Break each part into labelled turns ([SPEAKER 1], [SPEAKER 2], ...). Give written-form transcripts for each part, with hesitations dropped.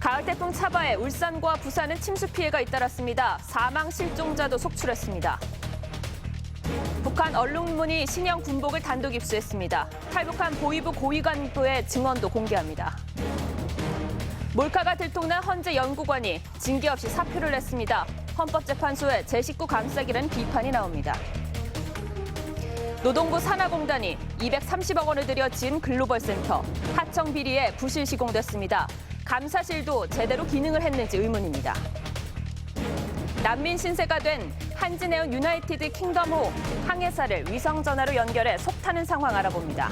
[SPEAKER 1] 가을 태풍 차바에 울산과 부산은 침수 피해가 잇따랐습니다. 사망 실종자도 속출했습니다. 북한 언론문이 신형 군복을 단독 입수했습니다. 탈북한 보위부 고위관도의 증언도 공개합니다. 몰카가 들통난 헌재 연구관이 징계 없이 사표를 냈습니다. 헌법재판소에 제 식구 감싸기라는 비판이 나옵니다. 노동부 산하공단이 230억 원을 들여 지은 글로벌센터, 하청 비리에 부실 시공됐습니다. 감사실도 제대로 기능을 했는지 의문입니다. 난민 신세가 된 한진해운 유나이티드 킹덤호 항해사를 위성전화로 연결해 속타는 상황 알아봅니다.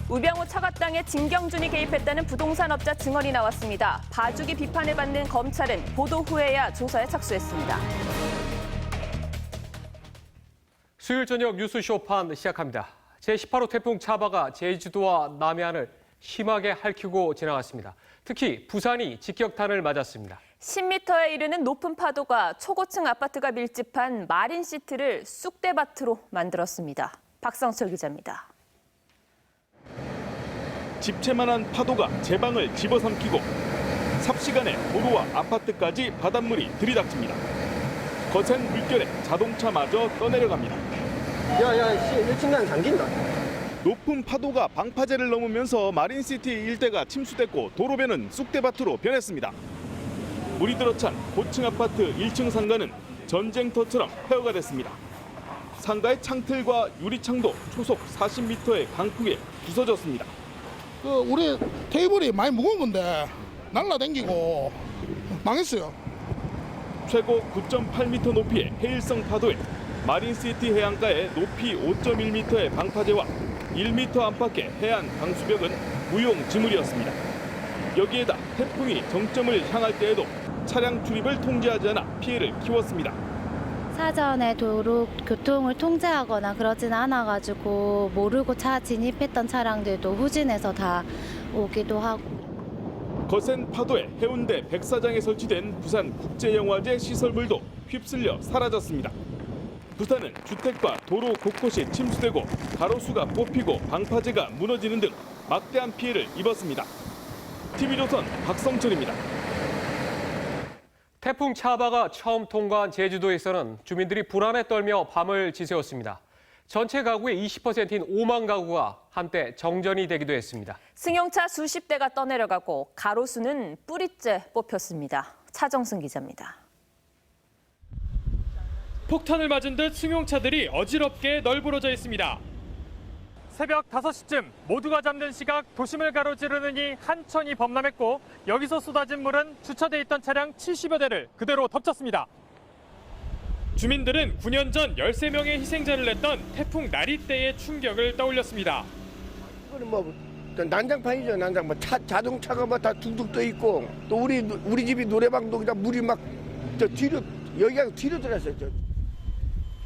[SPEAKER 1] 우병우 처갓당에 진경준이 개입했다는 부동산업자 증언이 나왔습니다. 봐주기 비판을 받는 검찰은 보도 후에야 조사에 착수했습니다.
[SPEAKER 2] 수요일 저녁 뉴스 쇼판 시작합니다. 제18호 태풍 차바가 제주도와 남해안을 심하게 핥히고 지나갔습니다. 특히 부산이 직격탄을 맞았습니다.
[SPEAKER 1] 10m에 이르는 높은 파도가 초고층 아파트가 밀집한 마린시티를 쑥대밭으로 만들었습니다. 박성철 기자입니다.
[SPEAKER 3] 집채만한 파도가 제 방을 집어삼키고 삽시간에 도로와 아파트까지 바닷물이 들이닥칩니다. 거센 물결에 자동차마저 떠내려갑니다.
[SPEAKER 4] 야야, 1층간 잠긴다.
[SPEAKER 3] 높은 파도가 방파제를 넘으면서 마린시티 일대가 침수됐고 도로변은 쑥대밭으로 변했습니다. 물이 들어찬 고층 아파트 1층 상가는 전쟁터처럼 폐허가 됐습니다. 상가의 창틀과 유리창도 초속 40m의 강풍에 부서졌습니다.
[SPEAKER 5] 우리 테이블이 많이 무거운 건데 날라다니고 망했어요.
[SPEAKER 3] 최고 9.8m 높이의 해일성 파도에 마린시티 해안가의 높이 5.1m의 방파제와 1m 안팎의 해안 방수벽은 무용지물이었습니다. 여기에다 태풍이 정점을 향할 때에도 차량 출입을 통제하지 않아 피해를 키웠습니다.
[SPEAKER 6] 사전에 도로 교통을 통제하거나 그러지는 않아가지고 모르고 차 진입했던 차량들도 후진해서 다 오기도 하고.
[SPEAKER 3] 거센 파도에 해운대 백사장에 설치된 부산국제영화제 시설물도 휩쓸려 사라졌습니다. 부산은 주택과 도로 곳곳이 침수되고 가로수가 뽑히고 방파제가 무너지는 등 막대한 피해를 입었습니다. TV조선 박성철입니다.
[SPEAKER 2] 태풍 차바가 처음 통과한 제주도에서는 주민들이 불안에 떨며 밤을 지새웠습니다. 전체 가구의 20%인 5만 가구가 한때 정전이 되기도 했습니다.
[SPEAKER 1] 승용차 수십 대가 떠내려가고 가로수는 뿌리째 뽑혔습니다. 차정승 기자입니다.
[SPEAKER 7] 폭탄을 맞은 듯 승용차들이 어지럽게 널브러져 있습니다. 새벽 5시쯤 모두가 잠든 시각 도심을 가로지르느니 한천이 범람했고 여기서 쏟아진 물은 주차돼 있던 차량 70여 대를 그대로 덮쳤습니다. 주민들은 9년 전 13명의 희생자를 냈던 태풍 나리 때의 충격을 떠올렸습니다.
[SPEAKER 4] 이거는 뭐 난장판이죠, 난장판. 자동차가 뭐 다 둥둥 떠 있고 또 우리 집이 노래방도 그냥 물이 막 저 뒤로 여기가 뒤로 들어갔어요.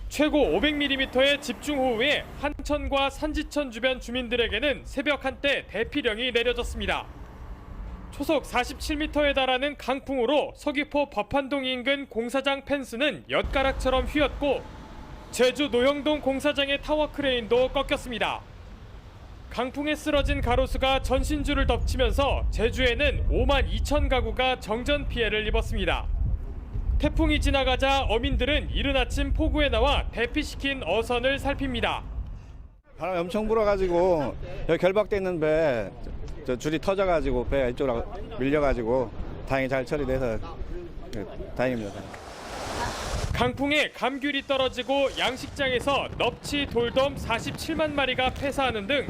[SPEAKER 7] 최고 500mm의 집중호우에 한천과 산지천 주변 주민들에게는 새벽 한때 대피령이 내려졌습니다. 초속 47m에 달하는 강풍으로 서귀포 법한동 인근 공사장 펜스는 엿가락처럼 휘었고 제주 노영동 공사장의 타워 크레인도 꺾였습니다. 강풍에 쓰러진 가로수가 전신주를 덮치면서 제주에는 5만 2천 가구가 정전 피해를 입었습니다. 태풍이 지나가자 어민들은 이른 아침 포구에 나와 대피시킨 어선을 살핍니다.
[SPEAKER 8] 바람이 엄청 불어가지고 여기 결박돼 있는 배 줄이 터져가지고 배가 이쪽으로 밀려가지고 다행히 잘 처리돼서 다행입니다.
[SPEAKER 7] 강풍에 감귤이 떨어지고 양식장에서 넙치, 돌돔 47만 마리가 폐사하는 등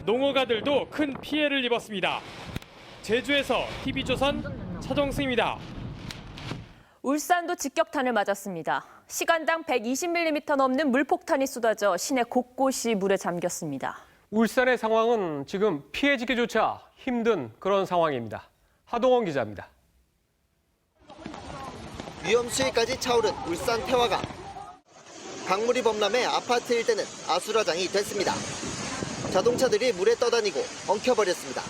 [SPEAKER 7] 농어가들도 큰 피해를 입었습니다. 제주에서 TV조선 차정승입니다.
[SPEAKER 1] 울산도 직격탄을 맞았습니다. 시간당 120mm 넘는 물폭탄이 쏟아져 시내 곳곳이 물에 잠겼습니다.
[SPEAKER 2] 울산의 상황은 지금 피해지기조차 힘든 그런 상황입니다. 하동원 기자입니다.
[SPEAKER 9] 위험 수위까지 차오른 울산 태화강. 강물이 범람해 아파트 일대는 아수라장이 됐습니다. 자동차들이 물에 떠다니고 엉켜버렸습니다.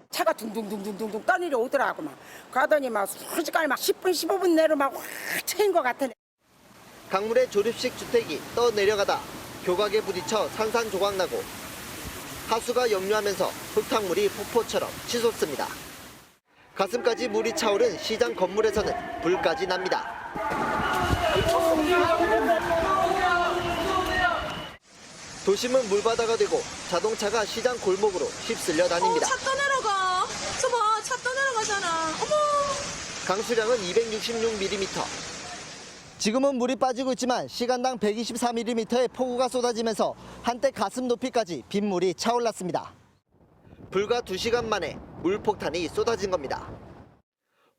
[SPEAKER 10] 차가 둥둥둥둥둥 떠내려 오더라고. 막 가더니 막 솔직하게 막 10분 15분 내로 막 확 트인 것 같아.
[SPEAKER 9] 강물에 조립식 주택이 떠내려가다 교각에 부딪혀 산산조각 나고 하수가 역류하면서 흙탕물이 폭포처럼 치솟습니다. 가슴까지 물이 차오른 시장 건물에서는 불까지 납니다. 도심은 물바다가 되고 자동차가 시장 골목으로 휩쓸려 다닙니다.
[SPEAKER 11] 차 떠내려가. 저봐, 차 떠내려가잖아. 어머.
[SPEAKER 9] 강수량은 266mm. 지금은 물이 빠지고 있지만 시간당 124mm의 폭우가 쏟아지면서 한때 가슴 높이까지 빗물이 차올랐습니다. 불과 2시간 만에 물폭탄이 쏟아진 겁니다.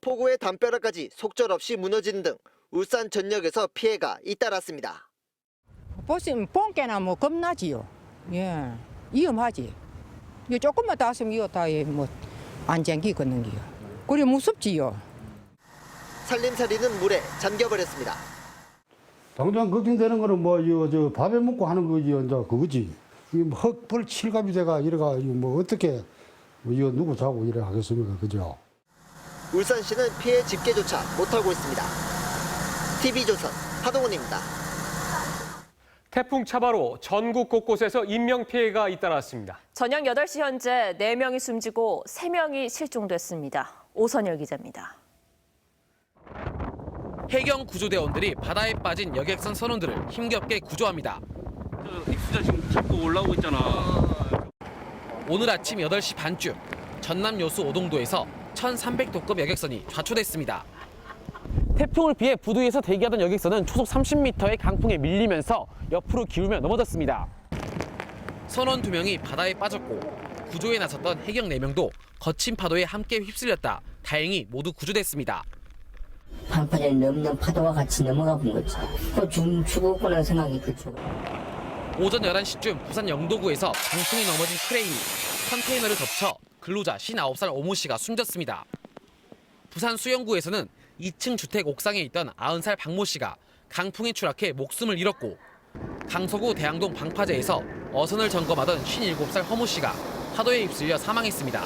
[SPEAKER 9] 폭우에 담벼락까지 속절없이 무너지는 등 울산 전역에서 피해가 잇따랐습니다.
[SPEAKER 10] 보시면 뽕개나 뭐 겁나지요. 예, 위험하지. 이거 조금만 닿았으면 이거 다 안 잠기겠는 게요. 그래 무섭지요.
[SPEAKER 9] 살림살이는 물에 잠겨버렸습니다.
[SPEAKER 12] 당장 걱정되는 거는 저 밥에 먹고 하는 거지, 이제 그거지. 헛벌 칠갑이 돼가 이래가 어떻게 이거 누구 자고 이래 하겠습니까, 그죠?
[SPEAKER 9] 울산시는 피해 집계조차 못하고 있습니다. TV조선 하동훈입니다.
[SPEAKER 2] 태풍 차바로 전국 곳곳에서 인명피해가 잇따랐습니다.
[SPEAKER 1] 저녁 8시 현재 4명이 숨지고 3명이 실종됐습니다. 오선열 기자입니다.
[SPEAKER 13] 해경 구조대원들이 바다에 빠진 여객선 선원들을 힘겹게 구조합니다.
[SPEAKER 14] 익수자 지금 자꾸 올라오고 있잖아.
[SPEAKER 13] 오늘 아침 8시 반쯤 전남 여수 오동도에서 1,300도급 여객선이 좌초됐습니다. 태풍을 피해 부두에서 대기하던 여객선은 초속 30m의 강풍에 밀리면서 옆으로 기울며 넘어졌습니다. 선원 2명이 바다에 빠졌고 구조에 나섰던 해경 4명도 거친 파도에 함께 휩쓸렸다 다행히 모두 구조됐습니다.
[SPEAKER 15] 방파제를 넘는 파도와 같이 넘어가 본 거지. 죽었구나 생각이 그죠.
[SPEAKER 13] 오전 11시쯤 부산 영도구에서 강풍이 넘어진 크레인이 컨테이너를 덮쳐 근로자 59살 오모 씨가 숨졌습니다. 부산 수영구에서는 2층 주택 옥상에 있던 90살 박모 씨가 강풍에 추락해 목숨을 잃었고 강서구 대양동 방파제에서 어선을 점검하던 57살 허모 씨가 파도에 휩쓸려 사망했습니다.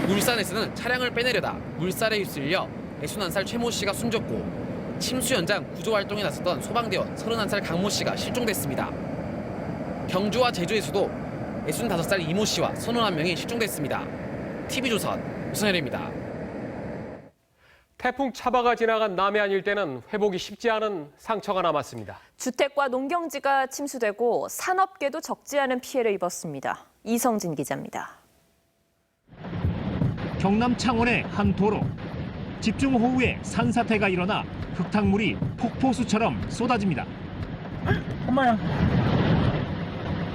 [SPEAKER 13] 울산에서는 차량을 빼내려다 물살에 휩쓸려 61살 최모 씨가 숨졌고 침수 현장 구조 활동에 나섰던 소방대원 31살 강모 씨가 실종됐습니다. 경주와 제주에서도 65살 이모 씨와 선원 1명이 실종됐습니다. TV조선 오선열입니다.
[SPEAKER 2] 태풍 차바가 지나간 남해안 일대는 회복이 쉽지 않은 상처가 남았습니다.
[SPEAKER 1] 주택과 농경지가 침수되고 산업계도 적지 않은 피해를 입었습니다. 이성진 기자입니다.
[SPEAKER 7] 경남 창원의 한 도로. 집중호우에 산사태가 일어나 흙탕물이 폭포수처럼 쏟아집니다. 엄마야.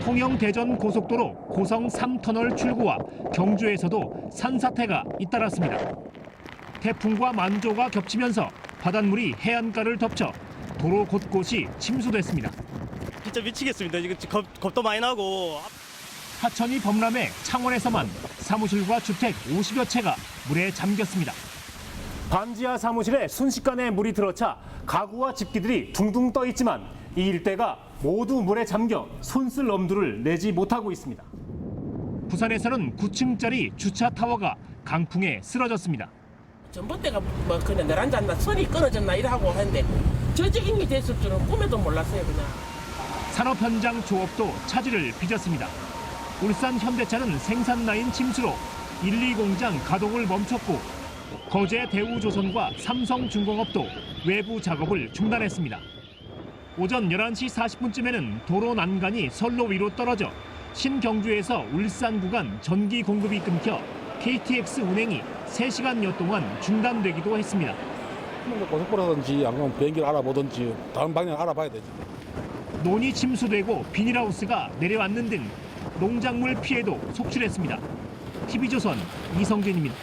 [SPEAKER 7] 통영 대전 고속도로 고성 3터널 출구와 경주에서도 산사태가 잇따랐습니다. 태풍과 만조가 겹치면서 바닷물이 해안가를 덮쳐 도로 곳곳이 침수됐습니다.
[SPEAKER 14] 진짜 미치겠습니다. 이거 겁도 많이 나고.
[SPEAKER 7] 하천이 범람해 창원에서만 사무실과 주택 50여 채가 물에 잠겼습니다. 반지하 사무실에 순식간에 물이 들어차 가구와 집기들이 둥둥 떠 있지만 이 일대가 모두 물에 잠겨 손쓸 엄두를 내지 못하고 있습니다. 부산에서는 9층짜리 주차 타워가 강풍에 쓰러졌습니다.
[SPEAKER 16] 전봇대가 그냥 내려앉았나 선이 끊어졌나 이러고 하는데 저지경이 됐을 줄은 꿈에도 몰랐어요 그냥.
[SPEAKER 7] 산업 현장 조업도 차질을 빚었습니다. 울산 현대차는 생산 라인 침수로 1, 2 공장 가동을 멈췄고 거제 대우조선과 삼성중공업도 외부 작업을 중단했습니다. 오전 11시 40분쯤에는 도로 난간이 선로 위로 떨어져 신경주에서 울산 구간 전기 공급이 끊겨 KTX 운행이 3시간여 동안 중단되기도 했습니다.
[SPEAKER 5] 고속도로든지 아니면 비행기를 알아보든지 다른 방향을 알아봐야 되지.
[SPEAKER 7] 논이 침수되고 비닐하우스가 내려앉는 등 농작물 피해도 속출했습니다. TV조선 이성진입니다.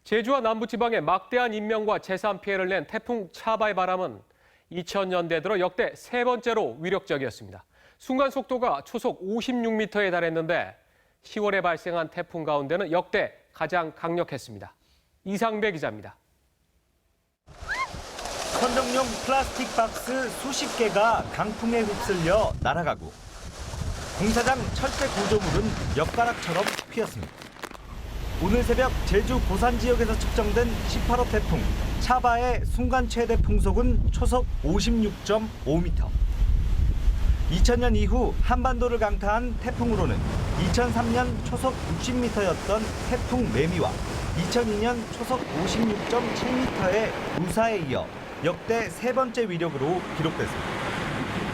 [SPEAKER 2] 제주와 남부지방에 막대한 인명과 재산 피해를 낸 태풍 차바의 바람은 2000년대 들어 역대 3번째로 위력적이었습니다. 순간 속도가 초속 56m에 달했는데 10월에 발생한 태풍 가운데는 역대 가장 강력했습니다. 이상배 기자입니다.
[SPEAKER 17] 선정용 플라스틱 박스 수십 개가 강풍에 휩쓸려 날아가고 공사장 철제 구조물은 엿가락처럼 휘었습니다. 오늘 새벽 제주 고산 지역에서 측정된 18호 태풍 차바의 순간 최대 풍속은 초속 56.5m. 2000년 이후 한반도를 강타한 태풍으로는 2003년 초속 60m였던 태풍 매미와 2002년 초속 56.7m의 우사에 이어 역대 세 번째 위력으로 기록됐습니다.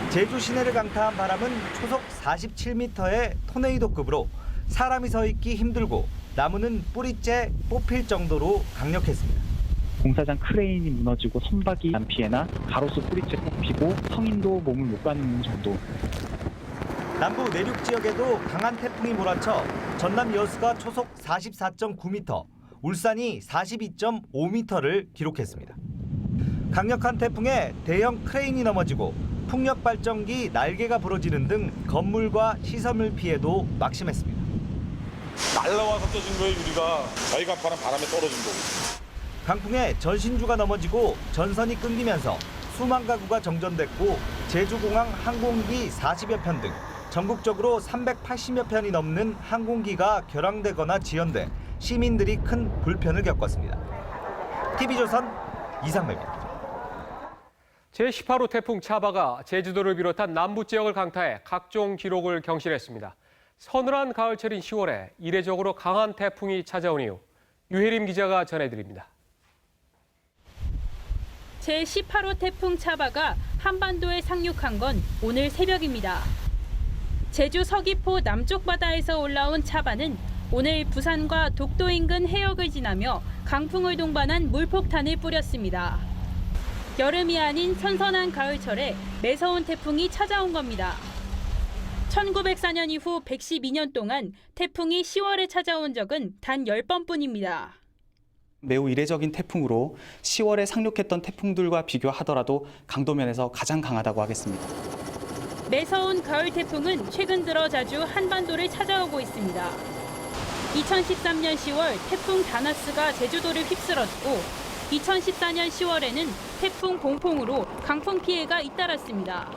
[SPEAKER 17] 제주 시내를 강타한 바람은 초속 47m의 토네이도급으로 사람이 서 있기 힘들고 나무는 뿌리째 뽑힐 정도로 강력했습니다.
[SPEAKER 18] 공사장 크레인이 무너지고 선박이 난 피해나 가로수 뿌리째 뽑히고 성인도 몸을 못 가누는 정도.
[SPEAKER 17] 남부 내륙 지역에도 강한 태풍이 몰아쳐 전남 여수가 초속 44.9m, 울산이 42.5m를 기록했습니다. 강력한 태풍에 대형 크레인이 넘어지고 풍력 발전기 날개가 부러지는 등 건물과 시설물 피해도 막심했습니다.
[SPEAKER 19] 날라와 섞여진 거예요, 유리가. 자기가 바람 바람에 떨어진 거고.
[SPEAKER 17] 강풍에 전신주가 넘어지고 전선이 끊기면서 수만 가구가 정전됐고 제주공항 항공기 40여 편 등 전국적으로 380여 편이 넘는 항공기가 결항되거나 지연돼 시민들이 큰 불편을 겪었습니다. TV조선 이상배입니다.
[SPEAKER 2] 제18호 태풍 차바가 제주도를 비롯한 남부 지역을 강타해 각종 기록을 경신했습니다. 서늘한 가을철인 10월에 이례적으로 강한 태풍이 찾아온 이후 유혜림 기자가 전해드립니다.
[SPEAKER 20] 제18호 태풍 차바가 한반도에 상륙한 건 오늘 새벽입니다. 제주 서귀포 남쪽 바다에서 올라온 차바는 오늘 부산과 독도 인근 해역을 지나며 강풍을 동반한 물폭탄을 뿌렸습니다. 여름이 아닌 선선한 가을철에 매서운 태풍이 찾아온 겁니다. 1904년 이후 112년 동안 태풍이 10월에 찾아온 적은 단 10번뿐입니다.
[SPEAKER 18] 매우 이례적인 태풍으로 10월에 상륙했던 태풍들과 비교하더라도 강도면에서 가장 강하다고 하겠습니다.
[SPEAKER 20] 매서운 가을 태풍은 최근 들어 자주 한반도를 찾아오고 있습니다. 2013년 10월 태풍 다나스가 제주도를 휩쓸었고 2014년 10월에는 태풍 봉봉으로 강풍 피해가 잇따랐습니다.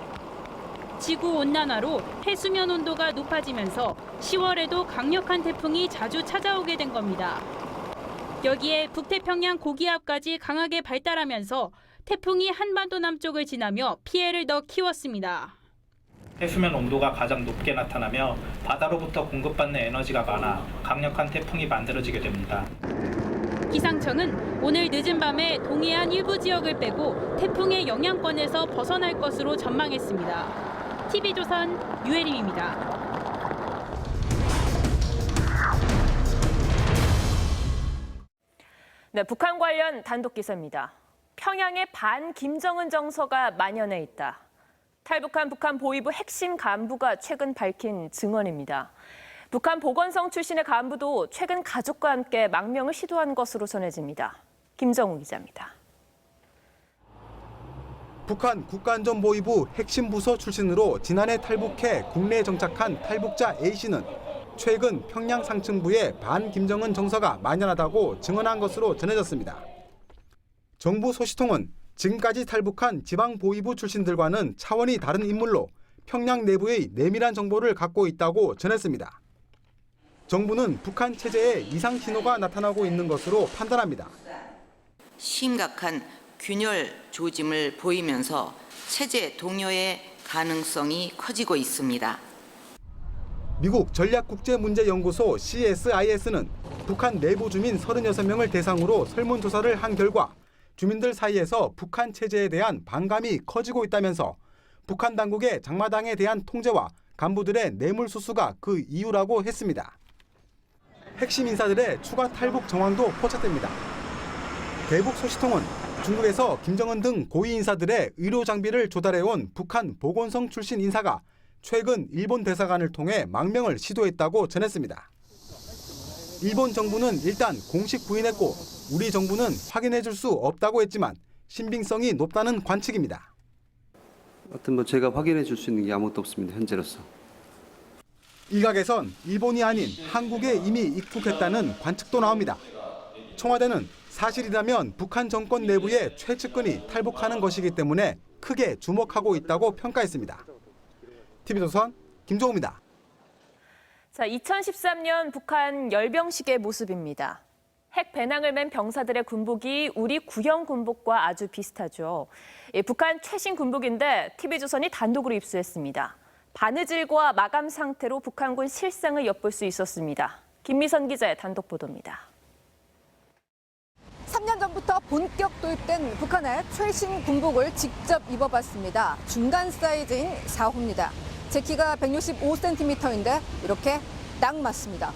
[SPEAKER 20] 지구온난화로 해수면 온도가 높아지면서 10월에도 강력한 태풍이 자주 찾아오게 된 겁니다. 여기에 북태평양 고기압까지 강하게 발달하면서 태풍이 한반도 남쪽을 지나며 피해를 더 키웠습니다.
[SPEAKER 21] 해수면 온도가 가장 높게 나타나며 바다로부터 공급받는 에너지가 많아 강력한 태풍이 만들어지게 됩니다.
[SPEAKER 20] 기상청은 오늘 늦은 밤에 동해안 일부 지역을 빼고 태풍의 영향권에서 벗어날 것으로 전망했습니다. TV조선 유혜림입니다.
[SPEAKER 1] 네, 북한 관련 단독 기사입니다. 평양에 반 김정은 정서가 만연해 있다. 탈북한 북한 보위부 핵심 간부가 최근 밝힌 증언입니다. 북한 보건성 출신의 간부도 최근 가족과 함께 망명을 시도한 것으로 전해집니다. 김정우 기자입니다.
[SPEAKER 22] 북한 국가안전보위부 핵심 부서 출신으로 지난해 탈북해 국내에 정착한 탈북자 A씨는 최근 평양 상층부에 반김정은 정서가 만연하다고 증언한 것으로 전해졌습니다. 정부 소식통은 지금까지 탈북한 지방보위부 출신들과는 차원이 다른 인물로 평양 내부의 내밀한 정보를 갖고 있다고 전했습니다. 정부는 북한 체제에 이상 신호가 나타나고 있는 것으로 판단합니다.
[SPEAKER 23] 심각한 균열 조짐을 보이면서 체제 동요의 가능성이 커지고 있습니다.
[SPEAKER 22] 미국 전략국제문제연구소 CSIS는 북한 내부 주민 36명을 대상으로 설문조사를 한 결과 주민들 사이에서 북한 체제에 대한 반감이 커지고 있다면서 북한 당국의 장마당에 대한 통제와 간부들의 뇌물수수가 그 이유라고 했습니다. 핵심 인사들의 추가 탈북 정황도 포착됩니다. 대북 소식통은 중국에서 김정은 등 고위 인사들의 의료 장비를 조달해온 북한 보건성 출신 인사가 최근 일본 대사관을 통해 망명을 시도했다고 전했습니다. 일본 정부는 일단 공식 부인했고 우리 정부는 확인해 줄 수 없다고 했지만 신빙성이 높다는 관측입니다.
[SPEAKER 24] 하여튼 제가 확인해 줄 수 있는 게 아무것도 없습니다. 현재로서.
[SPEAKER 22] 일각에선 일본이 아닌 한국에 이미 입국했다는 관측도 나옵니다. 청와대는 사실이라면 북한 정권 내부의 최측근이 탈북하는 것이기 때문에 크게 주목하고 있다고 평가했습니다. TV조선 김종우입니다.
[SPEAKER 1] 자, 2013년 북한 열병식의 모습입니다. 핵 배낭을 맨 병사들의 군복이 우리 구형 군복과 아주 비슷하죠. 북한 최신 군복인데 TV조선이 단독으로 입수했습니다. 바느질과 마감 상태로 북한군 실상을 엿볼 수 있었습니다. 김미선 기자의 단독 보도입니다.
[SPEAKER 3] 3년 전부터 본격 도입된 북한의 최신 군복을 직접 입어봤습니다. 중간 사이즈인 4호입니다. 제 키가 165cm인데 이렇게 딱 맞습니다.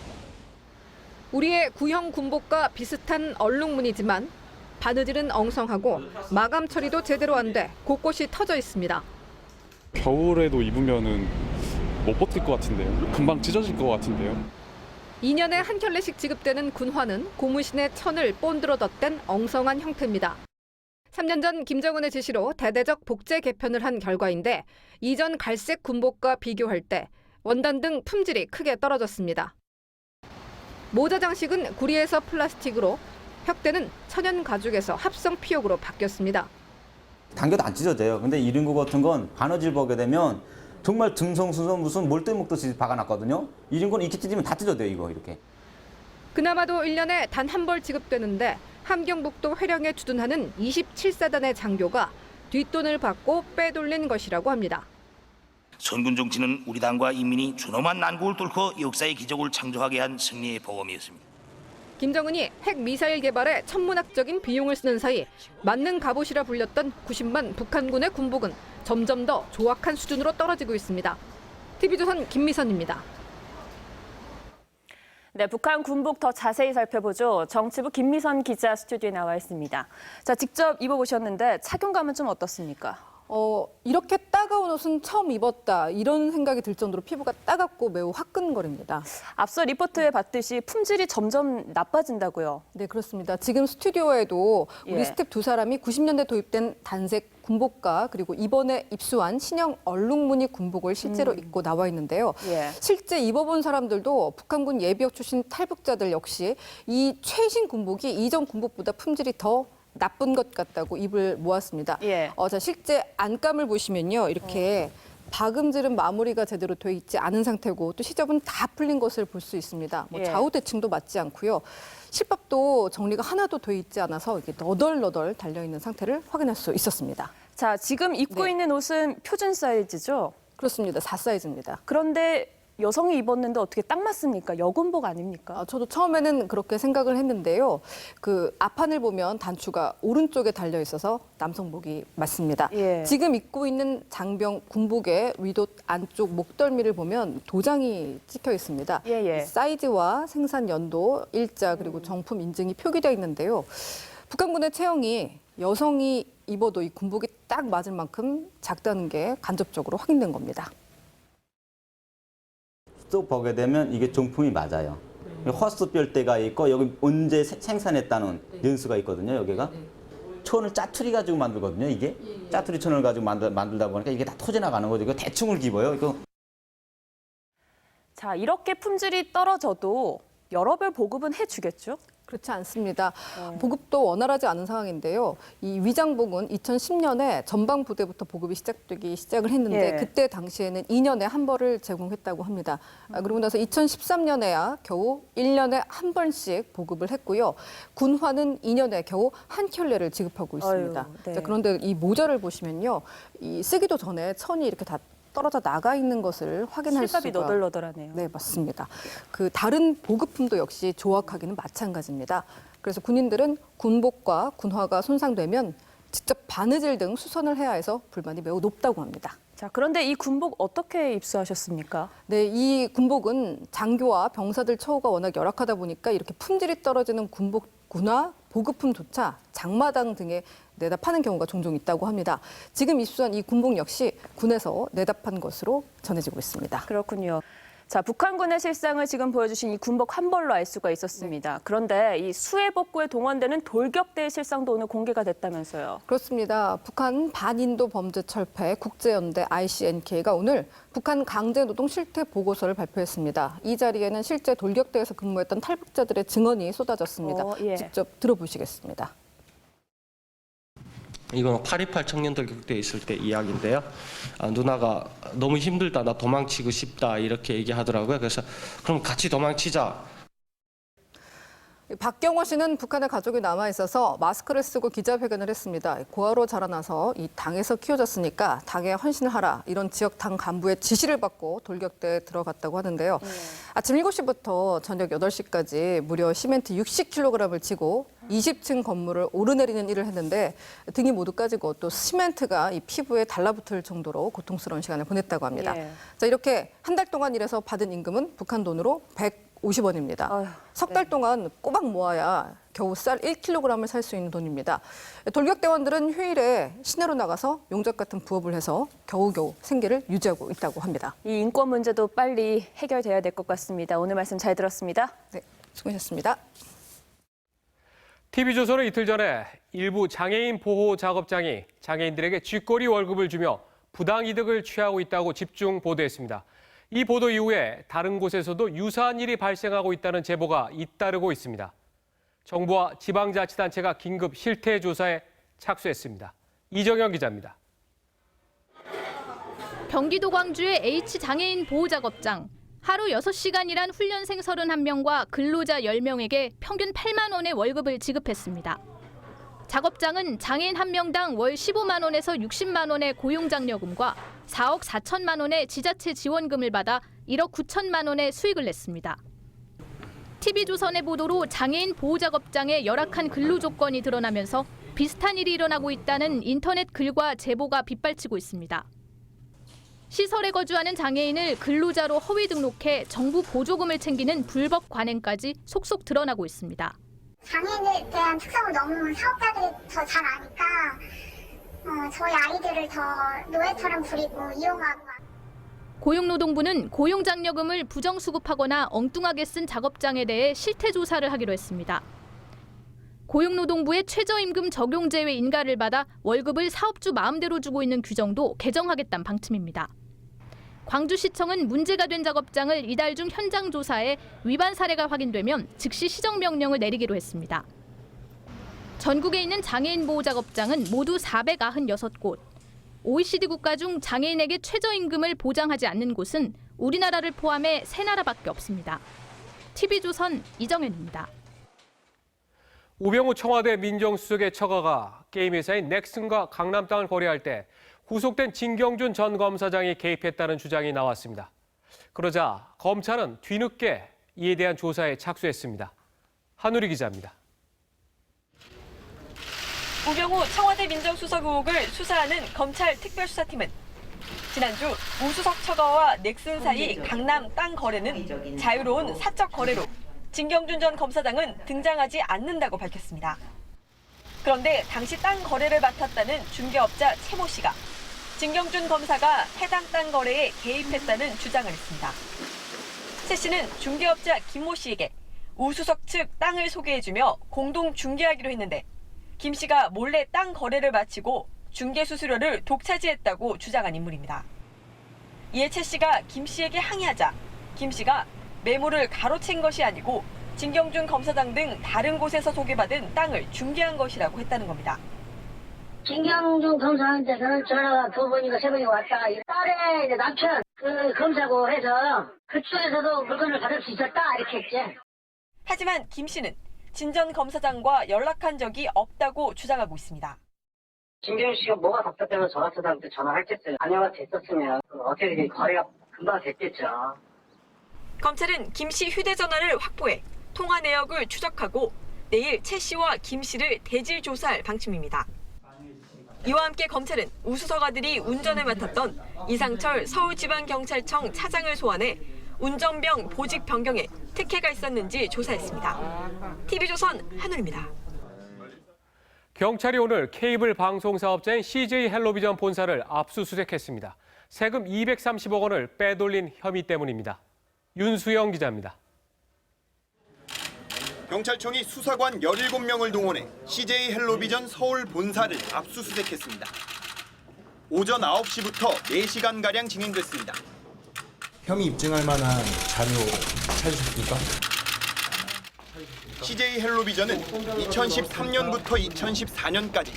[SPEAKER 3] 우리의 구형 군복과 비슷한 얼룩무늬지만 바느질은 엉성하고 마감 처리도 제대로 안 돼 곳곳이 터져 있습니다.
[SPEAKER 4] 겨울에도 입으면은 못 버틸 것 같은데요. 금방 찢어질 것 같은데요.
[SPEAKER 3] 2년에 한 켤레씩 지급되는 군화는 고무신의 천을 본드로 덧댄 엉성한 형태입니다. 3년 전 김정은의 지시로 대대적 복제 개편을 한 결과인데 이전 갈색 군복과 비교할 때 원단 등 품질이 크게 떨어졌습니다. 모자 장식은 구리에서 플라스틱으로, 혁대는 천연 가죽에서 합성 피육으로 바뀌었습니다.
[SPEAKER 6] 당겨도 안 찢어져요. 근데 이런 거 같은 건 바느질 보게 되면 정말 듬성듬성 무슨 몰대 먹듯이 박아놨거든요. 이런 건 이렇게 찢으면 다 찢어져요, 이거 이렇게.
[SPEAKER 3] 그나마도 1년에 단 한 벌 지급되는데 함경북도 회령에 주둔하는 27사단의 장교가 뒷돈을 받고 빼돌린 것이라고 합니다.
[SPEAKER 8] 선군 정치는 우리 당과 인민이 준엄한 난국을 뚫고 역사의 기적을 창조하게 한 승리의 보검이었습니다.
[SPEAKER 3] 김정은이 핵미사일 개발에 천문학적인 비용을 쓰는 사이 만능 갑옷이라 불렸던 90만 북한군의 군복은 점점 더 조악한 수준으로 떨어지고 있습니다. TV조선 김미선입니다.
[SPEAKER 1] 네, 북한 군복 더 자세히 살펴보죠. 정치부 김미선 기자 스튜디오에 나와 있습니다. 자, 직접 입어보셨는데 착용감은 좀 어떻습니까?
[SPEAKER 3] 이렇게 따가운 옷은 처음 입었다 이런 생각이 들 정도로 피부가 따갑고 매우 화끈거립니다.
[SPEAKER 1] 앞서 리포트에 봤듯이 품질이 점점 나빠진다고요?
[SPEAKER 3] 네, 그렇습니다. 지금 스튜디오에도 우리 스텝 두 사람이 90년대 도입된 단색 군복과 그리고 이번에 입수한 신형 얼룩무늬 군복을 실제로 입고 나와 있는데요. 실제 입어본 사람들도 북한군 예비역 출신 탈북자들 역시 이 최신 군복이 이전 군복보다 품질이 더 나쁜 것 같다고 입을 모았습니다. 자, 실제 안감을 보시면요. 이렇게 박음질은 마무리가 제대로 돼 있지 않은 상태고 또 시접은 다 풀린 것을 볼 수 있습니다. 좌우 대칭도 맞지 않고요. 실밥도 정리가 하나도 돼 있지 않아서 이게 너덜너덜 달려있는 상태를 확인할 수 있었습니다.
[SPEAKER 1] 자, 지금 입고 있는 옷은 표준 사이즈죠?
[SPEAKER 3] 그렇습니다. 4사이즈입니다.
[SPEAKER 1] 그런데 여성이 입었는데 어떻게 딱 맞습니까? 여군복 아닙니까?
[SPEAKER 3] 저도 처음에는 그렇게 생각을 했는데요. 그 앞판을 보면 단추가 오른쪽에 달려 있어서 남성복이 맞습니다. 지금 입고 있는 장병 군복의 위도 안쪽 목덜미를 보면 도장이 찍혀 있습니다. 사이즈와 생산 연도, 일자 그리고 정품 인증이 표기되어 있는데요. 북한군의 체형이 여성이 입어도 이 군복이 딱 맞을 만큼 작다는 게 간접적으로 확인된 겁니다.
[SPEAKER 6] 또 보게 되면 이게 정품이 맞아요. 허스 뼈대가 있고 여기 언제 생산했다는 연수가 있거든요. 여기가 천을 짜투리 가지고 만들거든요. 이게 짜투리 천을 가지고 만들다 보니까 이게 다 터져 나가는 거죠. 이거 대충을 입어요. 이거.
[SPEAKER 1] 자, 이렇게 품질이 떨어져도 여러 벌 보급은 해주겠죠?
[SPEAKER 3] 그렇지 않습니다. 보급도 원활하지 않은 상황인데요. 이 위장복은 2010년에 전방 부대부터 보급이 시작을 했는데 그때 당시에는 2년에 한 벌을 제공했다고 합니다. 그러고 나서 2013년에야 겨우 1년에 한 번씩 보급을 했고요. 군화는 2년에 겨우 한 켤레를 지급하고 있습니다. 자, 그런데 이 모자를 보시면요. 이 쓰기도 전에 천이 이렇게 다 떨어져 나가 있는 것을 확인할 수가.
[SPEAKER 1] 실밥이 너덜너덜하네요.
[SPEAKER 3] 네, 맞습니다. 그 다른 보급품도 역시 조악하기는 마찬가지입니다. 그래서 군인들은 군복과 군화가 손상되면 직접 바느질 등 수선을 해야 해서 불만이 매우 높다고 합니다.
[SPEAKER 1] 자, 그런데 이 군복 어떻게 입수하셨습니까?
[SPEAKER 3] 네, 이 군복은 장교와 병사들 처우가 워낙 열악하다 보니까 이렇게 품질이 떨어지는 군복, 군화, 보급품조차 장마당 등에 내다 파는 경우가 종종 있다고 합니다. 지금 입수한 이 군복 역시 군에서 내다 판 것으로 전해지고 있습니다.
[SPEAKER 1] 그렇군요. 자, 북한군의 실상을 지금 보여주신 이 군복 한 벌로 알 수가 있었습니다. 그런데 이 수해 복구에 동원되는 돌격대의 실상도 오늘 공개가 됐다면서요.
[SPEAKER 3] 그렇습니다. 북한 반인도 범죄 철폐 국제연대 ICNK가 오늘 북한 강제노동 실태 보고서를 발표했습니다. 이 자리에는 실제 돌격대에서 근무했던 탈북자들의 증언이 쏟아졌습니다. 직접 들어보시겠습니다.
[SPEAKER 25] 이건 8.28 청년들 격대에 있을 때 이야기인데요. 누나가 너무 힘들다, 나 도망치고 싶다 이렇게 얘기하더라고요. 그래서 그럼 같이 도망치자.
[SPEAKER 3] 박경호 씨는 북한에 가족이 남아 있어서 마스크를 쓰고 기자회견을 했습니다. 고아로 자라나서 이 당에서 키워졌으니까 당에 헌신을 하라. 이런 지역 당 간부의 지시를 받고 돌격대에 들어갔다고 하는데요. 아침 7시부터 저녁 8시까지 무려 시멘트 60kg을 지고 20층 건물을 오르내리는 일을 했는데 등이 모두 까지고 또 시멘트가 이 피부에 달라붙을 정도로 고통스러운 시간을 보냈다고 합니다. 자, 이렇게 한 달 동안 일해서 받은 임금은 북한 돈으로 150원입니다. 석 달 동안 꼬박 모아야 겨우 쌀 1kg을 살 수 있는 돈입니다. 돌격대원들은 휴일에 시내로 나가서 용접 같은 부업을 해서 겨우겨우 생계를 유지하고 있다고 합니다.
[SPEAKER 1] 이 인권 문제도 빨리 해결돼야 될 것 같습니다. 오늘 말씀 잘 들었습니다.
[SPEAKER 3] 네, 수고하셨습니다.
[SPEAKER 2] TV조선은 이틀 전에 일부 장애인 보호 작업장이 장애인들에게 쥐꼬리 월급을 주며 부당이득을 취하고 있다고 집중 보도했습니다. 이 보도 이후에 다른 곳에서도 유사한 일이 발생하고 있다는 제보가 잇따르고 있습니다. 정부와 지방자치단체가 긴급 실태 조사에 착수했습니다. 이정현 기자입니다.
[SPEAKER 9] 경기도 광주의 H장애인 보호작업장. 하루 6시간 일한 훈련생 31명과 근로자 10명에게 평균 8만 원의 월급을 지급했습니다. 작업장은 장애인 1명당 월 15만 원에서 60만 원의 고용장려금과 4억 4천만 원의 지자체 지원금을 받아 1억 9천만 원의 수익을 냈습니다. TV조선의 보도로 장애인 보호작업장의 열악한 근로 조건이 드러나면서 비슷한 일이 일어나고 있다는 인터넷 글과 제보가 빗발치고 있습니다. 시설에 거주하는 장애인을 근로자로 허위 등록해 정부 보조금을 챙기는 불법 관행까지 속속 드러나고 있습니다.
[SPEAKER 10] 장애인에 대한 특성을 너무 사업자들이 더 잘 아니까 저희 아이들을 더 노예처럼 부리고 이용하고.
[SPEAKER 9] 고용노동부는 고용장려금을 부정수급하거나 엉뚱하게 쓴 작업장에 대해 실태조사를 하기로 했습니다. 고용노동부의 최저임금 적용 제외 인가를 받아 월급을 사업주 마음대로 주고 있는 규정도 개정하겠다는 방침입니다. 광주시청은 문제가 된 작업장을 이달 중 현장 조사해 위반 사례가 확인되면 즉시 시정명령을 내리기로 했습니다. 전국에 있는 장애인 보호 작업장은 모두 496곳. OECD 국가 중 장애인에게 최저임금을 보장하지 않는 곳은 우리나라를 포함해 3나라밖에 없습니다. TV조선 이정현입니다.
[SPEAKER 2] 우병우 청와대 민정수석의 처가가 게임 회사인 넥슨과 강남 땅을 거래할 때 구속된 진경준 전 검사장이 개입했다는 주장이 나왔습니다. 그러자 검찰은 뒤늦게 이에 대한 조사에 착수했습니다. 한우리 기자입니다.
[SPEAKER 1] 우병우 청와대 민정수석 의혹을 수사하는 검찰 특별수사팀은 지난주 우수석 처가와 넥슨 사이 강남 땅 거래는 자유로운 사적 거래로 진경준 전 검사장은 등장하지 않는다고 밝혔습니다. 그런데 당시 땅 거래를 맡았다는 중개업자 최모 씨가 진경준 검사가 해당 땅 거래에 개입했다는 주장을 했습니다. 최 씨는 중개업자 김모 씨에게 우수석 측 땅을 소개해주며 공동 중개하기로 했는데 김 씨가 몰래 땅 거래를 마치고 중개 수수료를 독차지했다고 주장한 인물입니다. 이에 최 씨가 김 씨에게 항의하자 김 씨가 매물을 가로챈 것이 아니고 진경준 검사장 등 다른 곳에서 소개받은 땅을 중개한 것이라고 했다는 겁니다.
[SPEAKER 11] 진경준 검사한테서는 전화가 2번인가 3번이가 왔다. 딸의 이제 남편 그 검사고 해서 그쪽에서도 물건을 받을 수 있었다 이렇게 했지.
[SPEAKER 1] 하지만 김 씨는 진 전 검사장과 연락한 적이 없다고 주장하고 있습니다.
[SPEAKER 11] 진경준 씨가 뭐가 답답하면 저 같은 사람한테 전화를 했겠어요. 안녕하 됐었으면 어떻게 거래가 금방 됐겠죠.
[SPEAKER 1] 검찰은 김 씨 휴대전화를 확보해 통화 내역을 추적하고 내일 최 씨와 김 씨를 대질 조사할 방침입니다. 이와 함께 검찰은 우수석 아들이 운전을 맡았던 이상철 서울지방경찰청 차장을 소환해 운전병 보직 변경에 특혜가 있었는지 조사했습니다. TV조선 한울입니다.
[SPEAKER 2] 경찰이 오늘 케이블 방송 사업자인 CJ 헬로비전 본사를 압수수색했습니다. 세금 230억 원을 빼돌린 혐의 때문입니다. 윤수영 기자입니다.
[SPEAKER 12] 경찰청이 수사관 17명을 동원해 CJ 헬로비전 서울 본사를 압수수색했습니다. 오전 9시부터 4시간가량 진행됐습니다.
[SPEAKER 15] 혐의 입증할 만한 자료 찾으셨습니까?
[SPEAKER 12] CJ 헬로비전은 2013년부터 2014년까지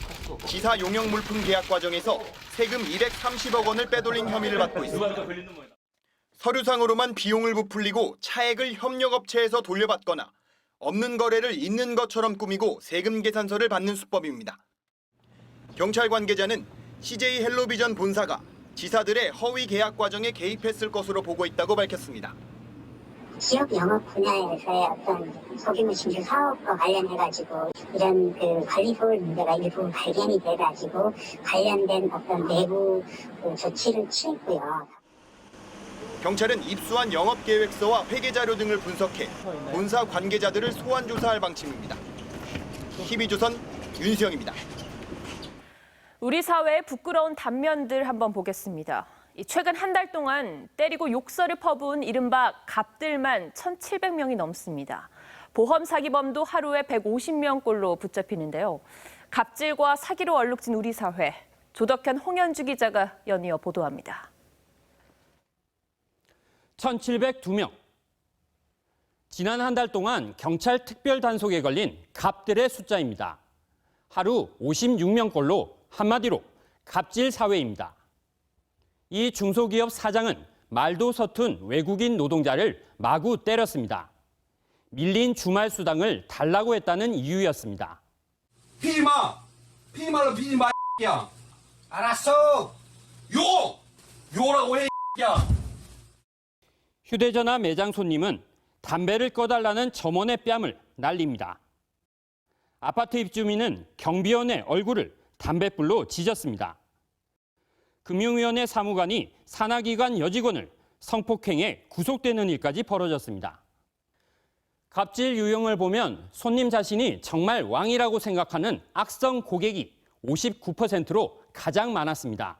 [SPEAKER 12] 지사 용역 물품 계약 과정에서 세금 230억 원을 빼돌린 혐의를 받고 있습니다. 서류상으로만 비용을 부풀리고 차액을 협력업체에서 돌려받거나 없는 거래를 있는 것처럼 꾸미고 세금 계산서를 받는 수법입니다. 경찰 관계자는 CJ 헬로비전 본사가 지사들의 허위 계약 과정에 개입했을 것으로 보고 있다고 밝혔습니다.
[SPEAKER 10] 지역 영업 분야에서의 어떤 소규모 신규 사업과 관련해가지고 이런 그 관리 소홀 문제가 일부 발견이 돼가지고 관련된 어떤 내부 조치를 취했고요.
[SPEAKER 12] 경찰은 입수한 영업 계획서와 회계 자료 등을 분석해 본사 관계자들을 소환 조사할 방침입니다. TV조선 윤수영입니다.
[SPEAKER 1] 우리 사회의 부끄러운 단면들 한번 보겠습니다. 최근 한 달 동안 때리고 욕설을 퍼부은 이른바 갑들만 1,700명이 넘습니다. 보험 사기범도 하루에 150명꼴로 붙잡히는데요. 갑질과 사기로 얼룩진 우리 사회. 조덕현, 홍현주 기자가 연이어 보도합니다.
[SPEAKER 5] 1,702명. 지난 한 달 동안 경찰 특별 단속에 걸린 갑들의 숫자입니다. 하루 56명꼴로 한마디로 갑질 사회입니다. 이 중소기업 사장은 말도 서툰 외국인 노동자를 마구 때렸습니다. 밀린 주말 수당을 달라고 했다는 이유였습니다.
[SPEAKER 7] 피지 마! 피지 말라 피지 마, 야. 알았어! 욕라고 해, 야.
[SPEAKER 5] 휴대전화 매장 손님은 담배를 꺼달라는 점원의 뺨을 날립니다. 아파트 입주민은 경비원의 얼굴을 담뱃불로 지졌습니다. 금융위원회 사무관이 산하기관 여직원을 성폭행해 구속되는 일까지 벌어졌습니다. 갑질 유형을 보면 손님 자신이 정말 왕이라고 생각하는 악성 고객이 59%로 가장 많았습니다.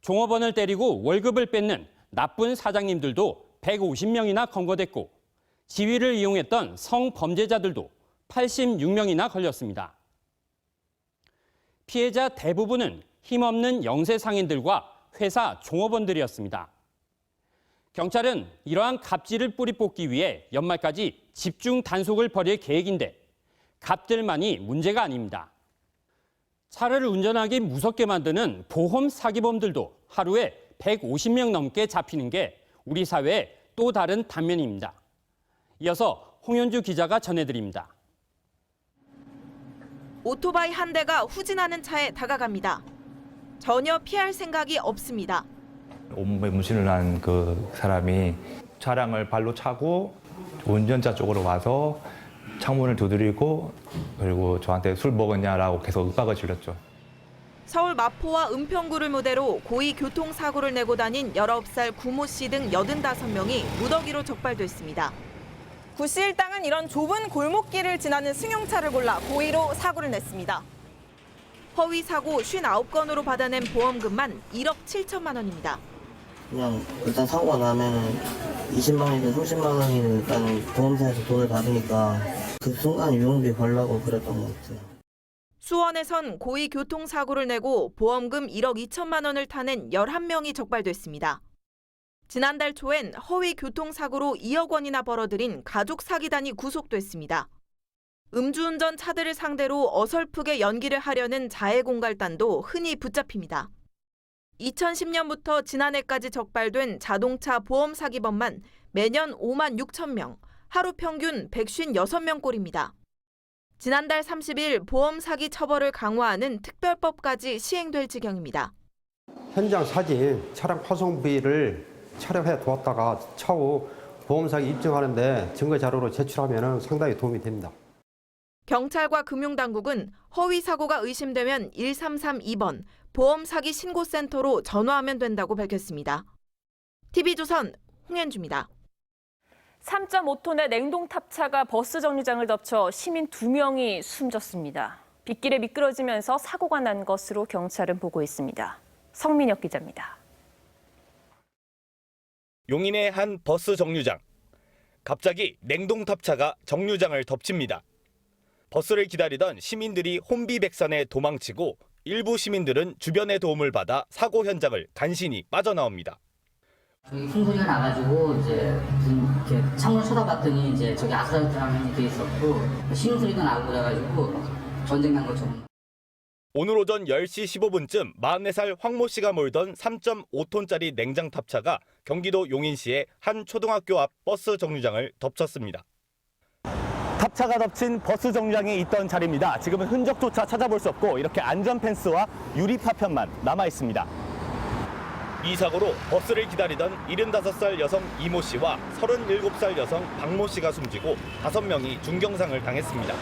[SPEAKER 5] 종업원을 때리고 월급을 뺏는 나쁜 사장님들도 150명이나 검거됐고 지위를 이용했던 성범죄자들도 86명이나 걸렸습니다. 피해자 대부분은 힘없는 영세 상인들과 회사 종업원들이었습니다. 경찰은 이러한 갑질을 뿌리 뽑기 위해 연말까지 집중 단속을 벌일 계획인데 갑들만이 문제가 아닙니다. 차를 운전하기 무섭게 만드는 보험 사기범들도 하루에 150명 넘게 잡히는 게 우리 사회의 또 다른 단면입니다. 이어서 홍현주 기자가 전해드립니다.
[SPEAKER 13] 오토바이 한 대가 후진하는 차에 다가갑니다. 전혀 피할 생각이 없습니다.
[SPEAKER 14] 온몸에 문신을 한 그 사람이 차량을 발로 차고 운전자 쪽으로 와서 창문을 두드리고 그리고 저한테 술 먹었냐라고 계속 윽박을 질렀죠.
[SPEAKER 13] 서울 마포와 은평구를 무대로 고의 교통사고를 내고 다닌 19살 구모 씨 등 85명이 무더기로 적발됐습니다. 구 씨 일당은 이런 좁은 골목길을 지나는 승용차를 골라 고의로 사고를 냈습니다. 허위 사고 59건으로 받아낸 보험금만 1억 7천만 원입니다.
[SPEAKER 16] 그냥 일단 사고가 나면은 20만 원이든 30만 원이든 일단 보험사에서 돈을 받으니까 그 순간 유흥비 벌라고 그랬던 것 같아요.
[SPEAKER 13] 수원에선 고의 교통사고를 내고 보험금 1억 2천만 원을 타낸 11명이 적발됐습니다. 지난달 초엔 허위 교통사고로 2억 원이나 벌어들인 가족 사기단이 구속됐습니다. 음주운전 차들을 상대로 어설프게 연기를 하려는 자해공갈단도 흔히 붙잡힙니다. 2010년부터 지난해까지 적발된 자동차 보험 사기범만 매년 5만 6천 명, 하루 평균 156명꼴입니다. 지난달 30일 보험 사기 처벌을 강화하는 특별법까지 시행될 지경입니다.
[SPEAKER 26] 현장 사진, 차량 파손 부위를 촬영해 두었다가 차후 보험 사기 입증하는데 증거 자료로 제출하면 상당히 도움이 됩니다.
[SPEAKER 13] 경찰과 금융당국은 허위 사고가 의심되면 1332번 보험 사기 신고센터로 전화하면 된다고 밝혔습니다. TV조선 홍현주입니다.
[SPEAKER 1] 3.5톤의 냉동 탑차가 버스 정류장을 덮쳐 시민 2명이 숨졌습니다. 빗길에 미끄러지면서 사고가 난 것으로 경찰은 보고 있습니다. 성민혁 기자입니다.
[SPEAKER 27] 용인의 한 버스 정류장. 갑자기 냉동 탑차가 정류장을 덮칩니다. 버스를 기다리던 시민들이 혼비백산에 도망치고 일부 시민들은 주변의 도움을 받아 사고 현장을 간신히 빠져나옵니다.
[SPEAKER 28] 큰 소리가 나가지고 이제 이렇게 창문을 쳐다봤더니 이제 저기 아슬아슬한 게 있었고 신음소리도 나고 그래가지고 전쟁 난 것처럼.
[SPEAKER 27] 오늘 오전 10시 15분쯤 44살 황모 씨가 몰던 3.5톤짜리 냉장 탑차가 경기도 용인시의 한 초등학교 앞 버스 정류장을 덮쳤습니다. 탑차가 덮친 버스 정류장에 있던 자리입니다. 지금은 흔적조차 찾아볼 수 없고 이렇게 안전 펜스와 유리 파편만 남아 있습니다. 이 사고로 버스를 기다리던 75살 여성 이모 씨와 37살 여성 박모 씨가 숨지고 5명이 중경상을 당했습니다.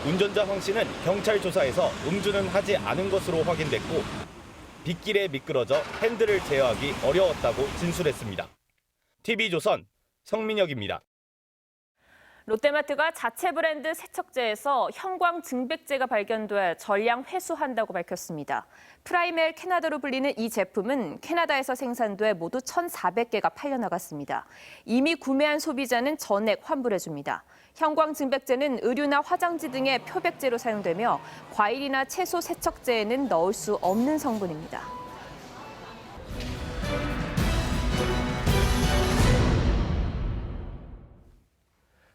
[SPEAKER 27] 운전자 황 씨는 경찰 조사에서 음주는 하지 않은 것으로 확인됐고 빗길에 미끄러져 핸들을 제어하기 어려웠다고 진술했습니다. TV조선 성민혁입니다.
[SPEAKER 1] 롯데마트가 자체 브랜드 세척제에서 형광 증백제가 발견돼 전량 회수한다고 밝혔습니다. 프라이멜 캐나다로 불리는 이 제품은 캐나다에서 생산돼 모두 1,400개가 팔려나갔습니다. 이미 구매한 소비자는 전액 환불해줍니다. 형광 증백제는 의류나 화장지 등의 표백제로 사용되며 과일이나 채소 세척제에는 넣을 수 없는 성분입니다.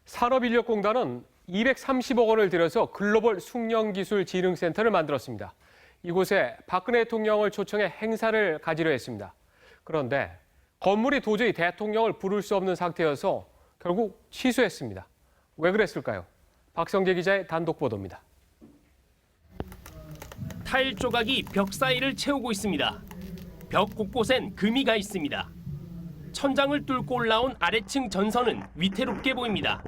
[SPEAKER 2] 산업인력공단은 230억 원을 들여서 글로벌 숙련기술진흥센터를 만들었습니다. 이곳에 박근혜 대통령을 초청해 행사를 가지려 했습니다. 그런데 건물이 도저히 대통령을 부를 수 없는 상태여서 결국 취소했습니다. 왜 그랬을까요? 박성재 기자의 단독 보도입니다.
[SPEAKER 17] 타일 조각이 벽 사이를 채우고 있습니다. 벽 곳곳엔 금이가 있습니다. 천장을 뚫고 올라온 아래층 전선은 위태롭게 보입니다.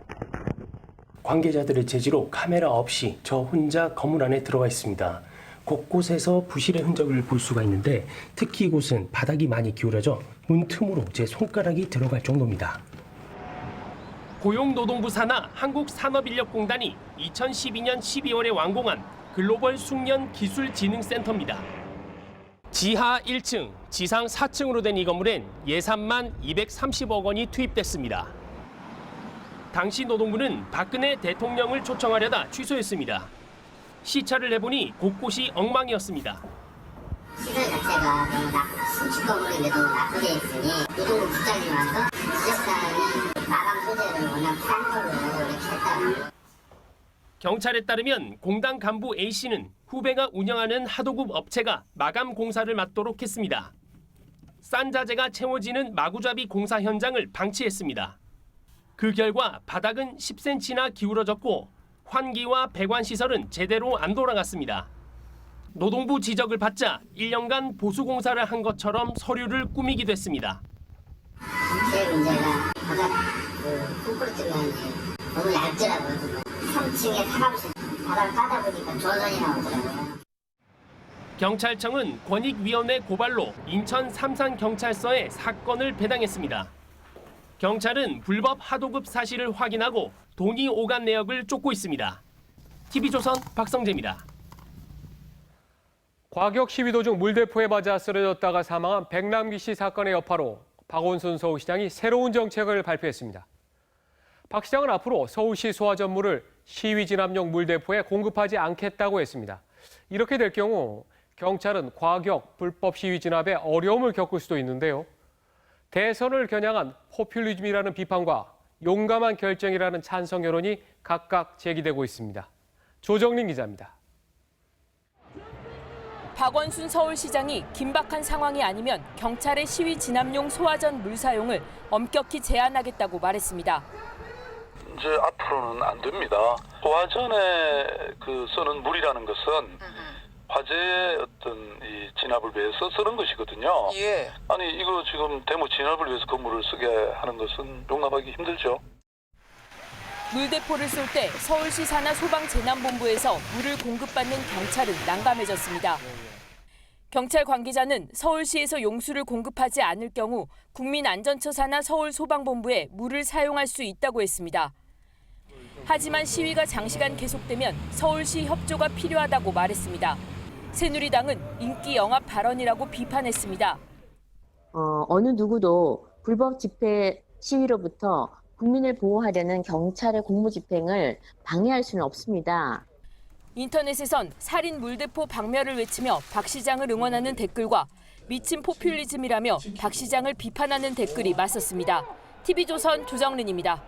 [SPEAKER 18] 관계자들의 제지로 카메라 없이 저 혼자 건물 안에 들어가 있습니다. 곳곳에서 부실의 흔적을 볼 수가 있는데 특히 이곳은 바닥이 많이 기울어져 문틈으로 제 손가락이 들어갈 정도입니다.
[SPEAKER 17] 고용노동부 산하 한국산업인력공단이 2012년 12월에 완공한 글로벌 숙련기술진흥센터입니다. 지하 1층, 지상 4층으로 된 이 건물엔 예산만 230억 원이 투입됐습니다. 당시 노동부는 박근혜 대통령을 초청하려다 취소했습니다. 시찰을 해보니 곳곳이 엉망이었습니다.
[SPEAKER 10] 시설 자체가 신축 건물인데도 낙후되어 있으니 노동부 국장님 와서 지적사항이 마감 소재를 워낙 싼 걸로 이렇게 했다고.
[SPEAKER 17] 경찰에 따르면 공단 간부 A씨는 후배가 운영하는 하도급 업체가 마감 공사를 맡도록 했습니다. 싼 자재가 채워지는 마구잡이 공사 현장을 방치했습니다. 그 결과 바닥은 10cm나 기울어졌고 환기와 배관 시설은 제대로 안 돌아갔습니다. 노동부 지적을 받자 1년간 보수 공사를 한 것처럼 서류를 꾸미기도 했습니다.
[SPEAKER 10] 제일 문제가 바닥 콘크리트가 너무 얇더라고요. 3층에 사람실 바닥을 까다 보니까 조선이 나오더라고요.
[SPEAKER 17] 경찰청은 권익위원회 고발로 인천 삼산경찰서에 사건을 배당했습니다. 경찰은 불법 하도급 사실을 확인하고 돈이 오간 내역을 쫓고 있습니다. TV조선 박성재입니다.
[SPEAKER 2] 과격 시위 도중 물대포에 맞아 쓰러졌다가 사망한 백남기 씨 사건의 여파로 박원순 서울시장이 새로운 정책을 발표했습니다. 박 시장은 앞으로 서울시 소화전물을 시위 진압용 물대포에 공급하지 않겠다고 했습니다. 이렇게 될 경우 경찰은 과격 불법 시위 진압에 어려움을 겪을 수도 있는데요. 대선을 겨냥한 포퓰리즘이라는 비판과 용감한 결정이라는 찬성 여론이 각각 제기되고 있습니다. 조정린 기자입니다.
[SPEAKER 1] 박원순 서울시장이 긴박한 상황이 아니면 경찰의 시위 진압용 소화전 물 사용을 엄격히 제한하겠다고 말했습니다.
[SPEAKER 19] 이제 앞으로는 안 됩니다. 소화전에 쓰는 물이라는 것은 화재의 어떤 이 진압을 위해서 쓰는 것이거든요.
[SPEAKER 20] 예.
[SPEAKER 19] 아니 이거 지금 데모 진압을 위해서 그 물을 쓰게 하는 것은 용납하기 힘들죠.
[SPEAKER 1] 물대포를 쏠 때 서울시 산하 소방재난본부에서 물을 공급받는 경찰은 난감해졌습니다. 경찰 관계자는 서울시에서 용수를 공급하지 않을 경우 국민안전처 산하 서울소방본부에 물을 사용할 수 있다고 했습니다. 하지만 시위가 장시간 계속되면 서울시 협조가 필요하다고 말했습니다. 새누리당은 인기 영합 발언이라고 비판했습니다.
[SPEAKER 21] 어느 누구도 불법 집회 시위로부터 국민을 보호하려는 경찰의 공무집행을 방해할 수는 없습니다.
[SPEAKER 1] 인터넷에선 살인 물대포 박멸을 외치며 박 시장을 응원하는 댓글과 미친 포퓰리즘이라며 박 시장을 비판하는 댓글이 맞섰습니다. TV조선 조정린입니다.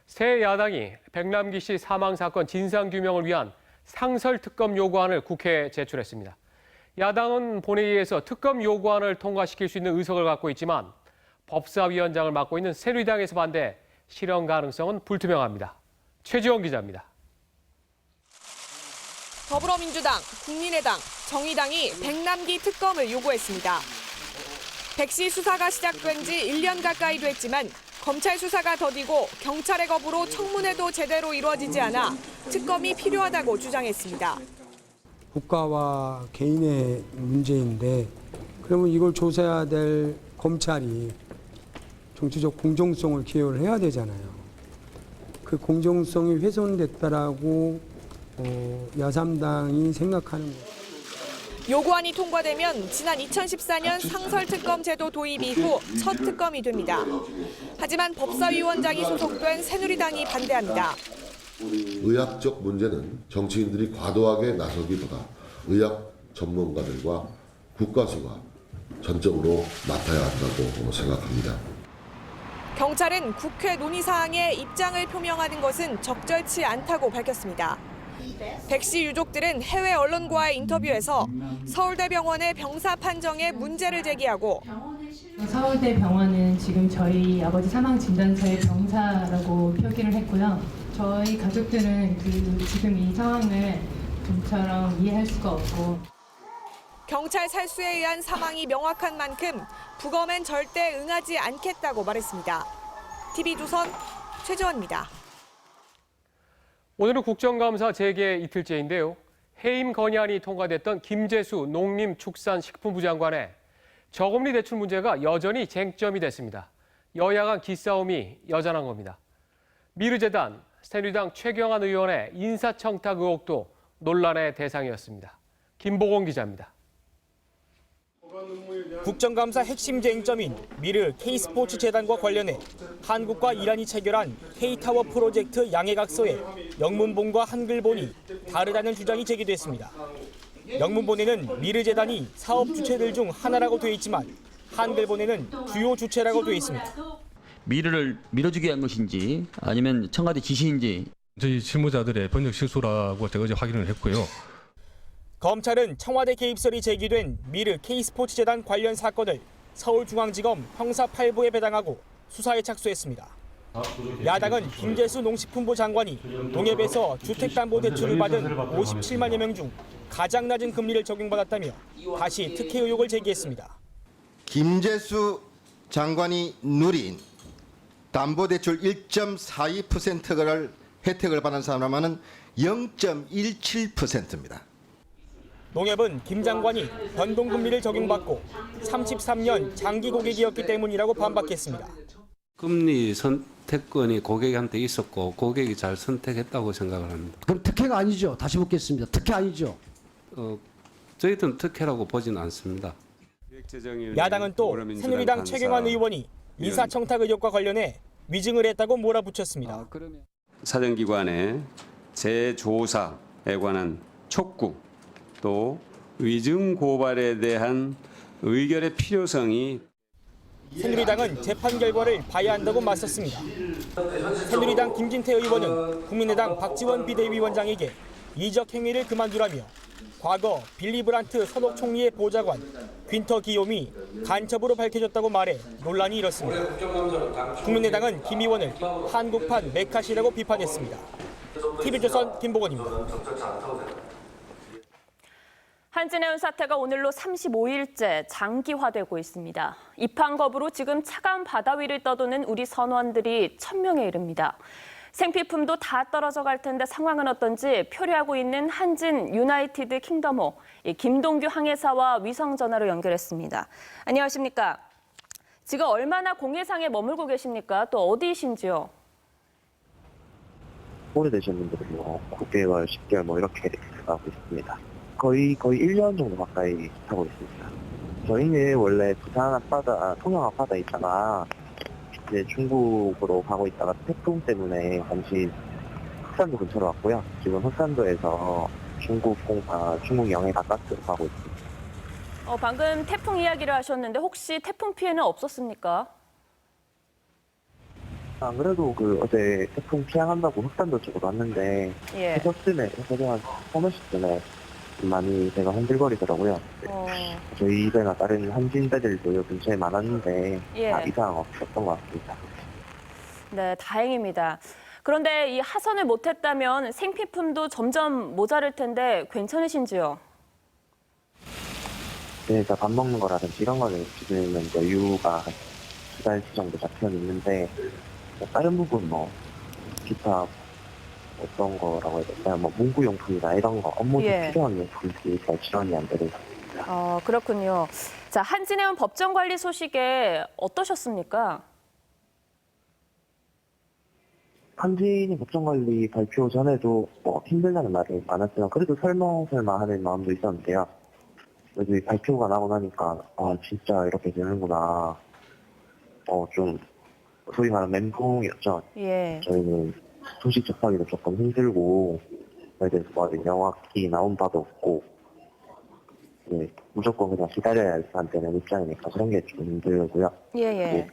[SPEAKER 2] 새 야당이 백남기 씨 사망 사건 진상규명을 위한 상설특검 요구안을 국회에 제출했습니다. 야당은 본회의에서 특검 요구안을 통과시킬 수 있는 의석을 갖고 있지만 법사위원장을 맡고 있는 새누리당에서 반대, 실현 가능성은 불투명합니다. 최지원 기자입니다.
[SPEAKER 13] 더불어민주당, 국민의당, 정의당이 백남기 특검을 요구했습니다. 백씨 수사가 시작된 지 1년 가까이 됐지만 검찰 수사가 더디고 경찰의 겁으로 청문회도 제대로 이루어지지 않아 특검이 필요하다고 주장했습니다.
[SPEAKER 4] 국가와 개인의 문제인데 그러면 이걸 조사해야 될 검찰이 정치적 공정성을 기여를 해야 되잖아요. 그 공정성이 훼손됐다라고 야3당이 생각하는 거예요.
[SPEAKER 13] 요구안이 통과되면 지난 2014년 상설특검 제도 도입 이후 첫 특검이 됩니다. 하지만 법사위원장이 소속된 새누리당이 반대합니다.
[SPEAKER 6] 의학적 문제는 정치인들이 과도하게 나서기보다 의학 전문가들과 국가수가 전적으로 맡아야 한다고 생각합니다.
[SPEAKER 13] 경찰은 국회 논의 사항에 입장을 표명하는 것은 적절치 않다고 밝혔습니다. 백씨 유족들은 해외 언론과의 인터뷰에서 서울대병원의 병사 판정에 문제를 제기하고
[SPEAKER 8] 서울대병원은 지금 저희 아버지 사망 진단서에 병사라고 표기를 했고요. 저희 가족들은 지금 이 상황을 좀처럼 이해할 수가 없고
[SPEAKER 13] 경찰 살수에 의한 사망이 명확한 만큼 부검엔 절대 응하지 않겠다고 말했습니다. TV조선 최지원입니다.
[SPEAKER 2] 오늘은 국정감사 재개 이틀째인데요. 해임 건의안이 통과됐던 김재수 농림축산식품부 장관의 저금리 대출 문제가 여전히 쟁점이 됐습니다. 여야 간 기싸움이 여전한 겁니다. 미르재단, 새누리당 최경환 의원의 인사청탁 의혹도 논란의 대상이었습니다. 김보건 기자입니다.
[SPEAKER 27] 국정감사 핵심 쟁점인 미르 K스포츠 재단과 관련해 한국과 이란이 체결한 K타워 프로젝트 양해각서에 영문본과 한글본이 다르다는 주장이 제기됐습니다. 영문본에는 미르 재단이 사업 주체들 중 하나라고 돼 있지만 한글본에는 주요 주체라고 돼 있습니다.
[SPEAKER 20] 미르를 밀어주게 한 것인지 아니면 청와대 지시인지
[SPEAKER 22] 저희 실무자들의 번역 실수라고 제가 어제 확인을 했고요.
[SPEAKER 27] 검찰은 청와대 개입설이 제기된 미르 K스포츠 재단 관련 사건을 서울중앙지검 형사 8부에 배당하고 수사에 착수했습니다. 야당은 김재수 농식품부 장관이 농협에서 주택담보대출을 받은 57만여 명 중 가장 낮은 금리를 적용받았다며 다시 특혜 의혹을 제기했습니다.
[SPEAKER 23] 김재수 장관이 누린 담보대출 1.42%를 혜택을 받은 사람은 0.17%입니다.
[SPEAKER 27] 농협은 김 장관이 변동금리를 적용받고 33년 장기 고객이었기 때문이라고 반박했습니다.
[SPEAKER 24] 금리 선택권이 고객한테 있었고 고객이 잘 선택했다고 생각을 합니다.
[SPEAKER 25] 그럼 특혜가 아니죠. 다시 묻겠습니다. 특혜 아니죠.
[SPEAKER 24] 저희들은 특혜라고 보지는 않습니다.
[SPEAKER 27] 야당은 또 새누리당 최경환 의원이 인사청탁 의혹과 관련해 위증을 했다고 몰아붙였습니다.
[SPEAKER 24] 사정기관의 재조사에 관한 촉구 또 위증 고발에 대한 의결의 필요성이
[SPEAKER 27] 새누리당은 재판 결과를 봐야 한다고 맞섰습니다. 새누리당 김진태 의원은 국민의당 박지원 비대위원장에게 이적 행위를 그만두라며 과거 빌리 브란트 선옥 총리의 보좌관 귄터 기욤이 간첩으로 밝혀졌다고 말해 논란이 일었습니다. 국민의당은 김 의원을 한국판 메카시라고 비판했습니다. TV조선 김보건입니다.
[SPEAKER 1] 한진해운 사태가 오늘로 35일째 장기화되고 있습니다. 입항 거부로 지금 차가운 바다 위를 떠도는 우리 선원들이 1000명에 이릅니다. 생필품도 다 떨어져 갈 텐데 상황은 어떤지 표류하고 있는 한진 유나이티드 킹덤호 김동규 항해사와 위성 전화로 연결했습니다. 안녕하십니까? 지금 얼마나 공해상에 머물고 계십니까? 또 어디이신지요?
[SPEAKER 29] 오래되신 분들은 9개월, 10개월 이렇게 가고 있습니다. 거의 1년 정도 가까이 하고 있습니다. 저희는 원래 부산 앞바다, 통영 앞바다에 있다가 이제 중국으로 가고 있다가 태풍 때문에 잠시 흑산도 근처로 왔고요. 지금 흑산도에서 중국 영해 바깥으로 가고 있습니다.
[SPEAKER 1] 방금 태풍 이야기를 하셨는데 혹시 태풍 피해는 없었습니까?
[SPEAKER 29] 안 그래도 어제 태풍 피항한다고 흑산도 쪽으로 왔는데 해저쯤에 한 3시쯤에 많이 배가 흔들거리더라고요. 저희 배나 다른 한진 배들도 요 근처에 많았는데 다 이상 없었던 것 같습니다.
[SPEAKER 1] 네, 다행입니다. 그런데 이 하선을 못했다면 생필품도 점점 모자랄 텐데 괜찮으신지요?
[SPEAKER 29] 네, 일단 밥 먹는 거라든지 이런 거는 지금은 여유가 한 2달 정도 잡혀 있는데, 다른 부분 기타 어떤 거라고 해야 될까요? 문구용품이나 이런 거, 업무에 필요한 용품들이 잘 지원이 안 되는 상태입니다.
[SPEAKER 1] 그렇군요. 자, 한진해운 법정관리 소식에 어떠셨습니까?
[SPEAKER 29] 한진이 법정관리 발표 전에도 힘들다는 말이 많았지만 그래도 설마 하는 마음도 있었는데요. 그래도 이 발표가 나고 나니까 진짜 이렇게 되는구나. 좀 소위 말하는 멘붕이었죠.
[SPEAKER 1] 예.
[SPEAKER 29] 저희는 소식 접하기도 조금 힘들고 그에 대해서 명확히 나온 바도 없고 무조건 그냥 기다려야 안 되는 입장이니까 그런 게 좀 힘들고요.
[SPEAKER 1] 예.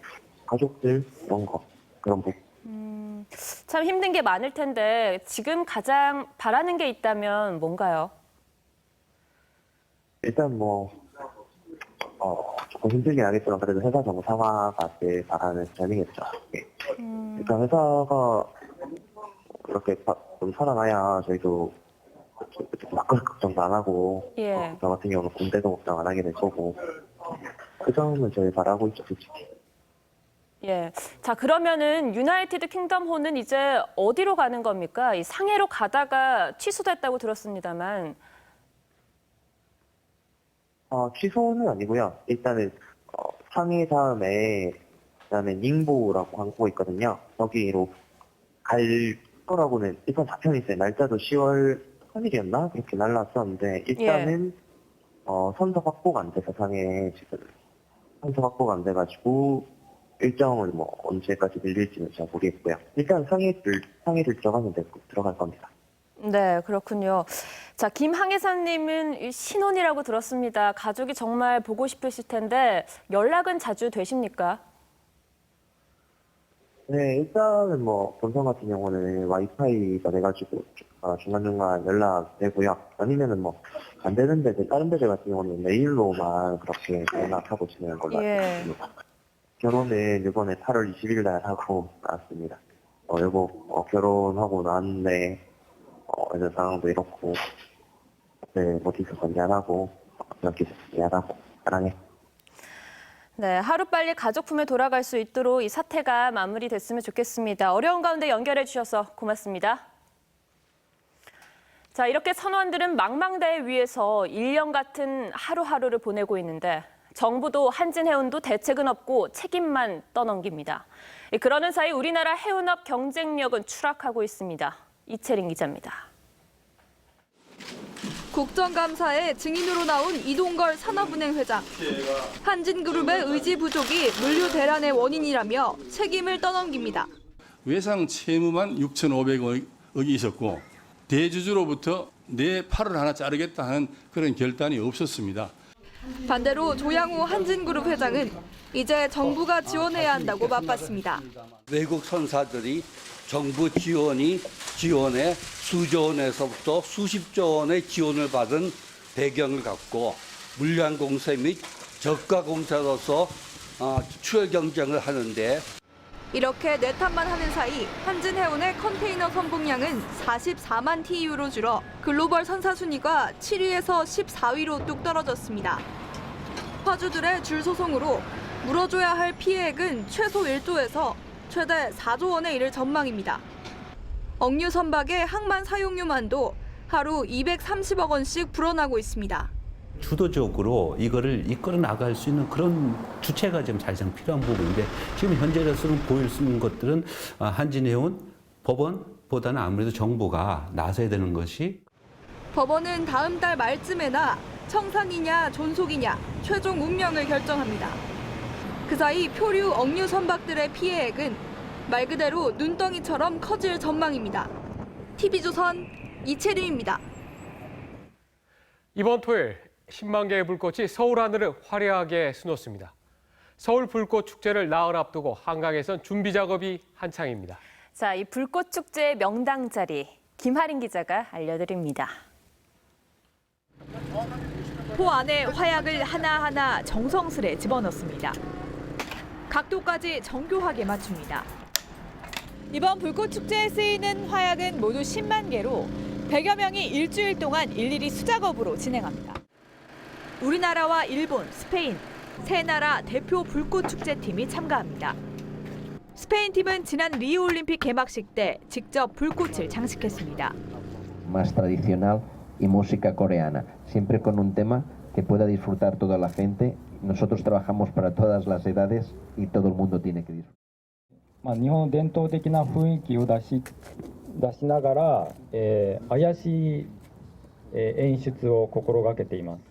[SPEAKER 29] 가족들 이런 거 그런 부분.
[SPEAKER 1] 참 힘든 게 많을 텐데 지금 가장 바라는 게 있다면 뭔가요?
[SPEAKER 29] 일단 조금 힘들긴 하겠지만 그래도 회사 정상화가 제일 바라는 점이겠죠. 일단 회사가 그렇게 좀 살아나야 저희도 막걸 걱정도 안 하고 저 같은 경우는 군대도 걱정 안 하게 될 거고 그 점은 제일 바라고 있죠, 솔직히.
[SPEAKER 1] 예. 자, 그러면은 유나이티드 킹덤호는 이제 어디로 가는 겁니까? 이 상해로 가다가 취소됐다고 들었습니다만.
[SPEAKER 29] 취소는 아니고요. 일단은 상해 다음에 그다음에 닝보라고 항구가 있거든요. 거기로 갈 거라고는 일단 답변이 있어요. 날짜도 10월 3일이었나? 그렇게 날라왔었는데 일단은 선석 확보가 안 돼서 상해 지금 선석 확보가 안 돼가지고 일정을 언제까지 밀릴지는 잘 모르겠고요. 일단 상해 들어가면 들어갈 겁니다.
[SPEAKER 1] 네, 그렇군요. 자, 김항해사님은 신혼이라고 들었습니다. 가족이 정말 보고 싶으실 텐데 연락은 자주 되십니까?
[SPEAKER 29] 네, 일단은 본선 같은 경우는 와이파이가 돼가지고 중간중간 연락되고요. 아니면은 안 되는데 다른 데들 같은 경우는 메일로만 그렇게 연락하고 지내는 걸로 알고 있습니다. 결혼은 이번에 8월 20일 날 하고 나왔습니다. 여보, 결혼하고 나왔는데, 이런 상황도 이렇고, 못 있어서 미안하고, 이렇게 미안하고, 사랑해.
[SPEAKER 1] 네, 하루빨리 가족 품에 돌아갈 수 있도록 이 사태가 마무리됐으면 좋겠습니다. 어려운 가운데 연결해 주셔서 고맙습니다. 자, 이렇게 선원들은 망망대해 위에서 1년 같은 하루하루를 보내고 있는데 정부도 한진해운도 대책은 없고 책임만 떠넘깁니다. 그러는 사이 우리나라 해운업 경쟁력은 추락하고 있습니다. 이채린 기자입니다.
[SPEAKER 3] 국정감사에 증인으로 나온 이동걸 산업은행 회장. 한진그룹의 의지 부족이 물류 대란의 원인이라며 책임을 떠넘깁니다.
[SPEAKER 5] 외상 채무만 6,500억이 있었고 대주주로부터 내 팔을 하나 자르겠다 하는 그런 결단이 없었습니다.
[SPEAKER 3] 반대로 조양호 한진그룹 회장은 이제 정부가 지원해야 한다고 맞봤습니다.
[SPEAKER 7] 외국 선사들이 정부 지원에 수조 원에서부터 수십조 원의 지원을 받은 배경을 갖고 물량 공세 및 저가 공세로서 추월 경쟁을 하는데
[SPEAKER 3] 이렇게 내탓만 하는 사이 한진해운의 컨테이너 선봉량은 44만 TEU로 줄어 글로벌 선사 순위가 7위에서 14위로 뚝 떨어졌습니다. 화주들의 줄 소송으로 물어줘야 할 피해액은 최소 1조에서 최대 4조 원에 이를 전망입니다. 억류 선박의 항만 사용료만도 하루 230억 원씩 불어나고 있습니다.
[SPEAKER 9] 주도적으로 이거를 이끌어 나갈 수 있는 그런 주체가 지금 사실상 필요한 부분인데 지금 현재로서는 보일 수 있는 것들은 한진해운 법원보다는 아무래도 정부가 나서야 되는 것이
[SPEAKER 3] 법원은 다음 달 말쯤에나 청산이냐 존속이냐 최종 운명을 결정합니다. 그 사이 표류 억류 선박들의 피해액은 말 그대로 눈덩이처럼 커질 전망입니다. TV조선 이채림입니다.
[SPEAKER 2] 이번 토요일 10만 개의 불꽃이 서울 하늘을 화려하게 수놓습니다. 서울 불꽃 축제를 나흘 앞두고 한강에선 준비 작업이 한창입니다.
[SPEAKER 1] 자, 이 불꽃 축제의 명당 자리 김하린 기자가 알려드립니다.
[SPEAKER 3] 포 안에 화약을 하나하나 정성스레 집어넣습니다. 각도까지 정교하게 맞춥니다.
[SPEAKER 10] 이번 불꽃축제에 쓰이는 화약은 모두 10만 개로 100여 명이 일주일 동안 일일이 수작업으로 진행합니다. 우리나라와 일본, 스페인 세 나라 대표 불꽃축제팀이 참가합니다. 스페인 팀은 지난 리우올림픽 개막식 때 직접 불꽃을 장식했습니다.
[SPEAKER 11] Más tradicional y música coreana, siempre con un tema que pueda disfrutar toda la gente. Nosotros trabajamos para todas las edades y todo el mundo tiene que disfrutar.
[SPEAKER 12] 日本伝統的な雰囲気を出しながら、怪しい演出を心がけています。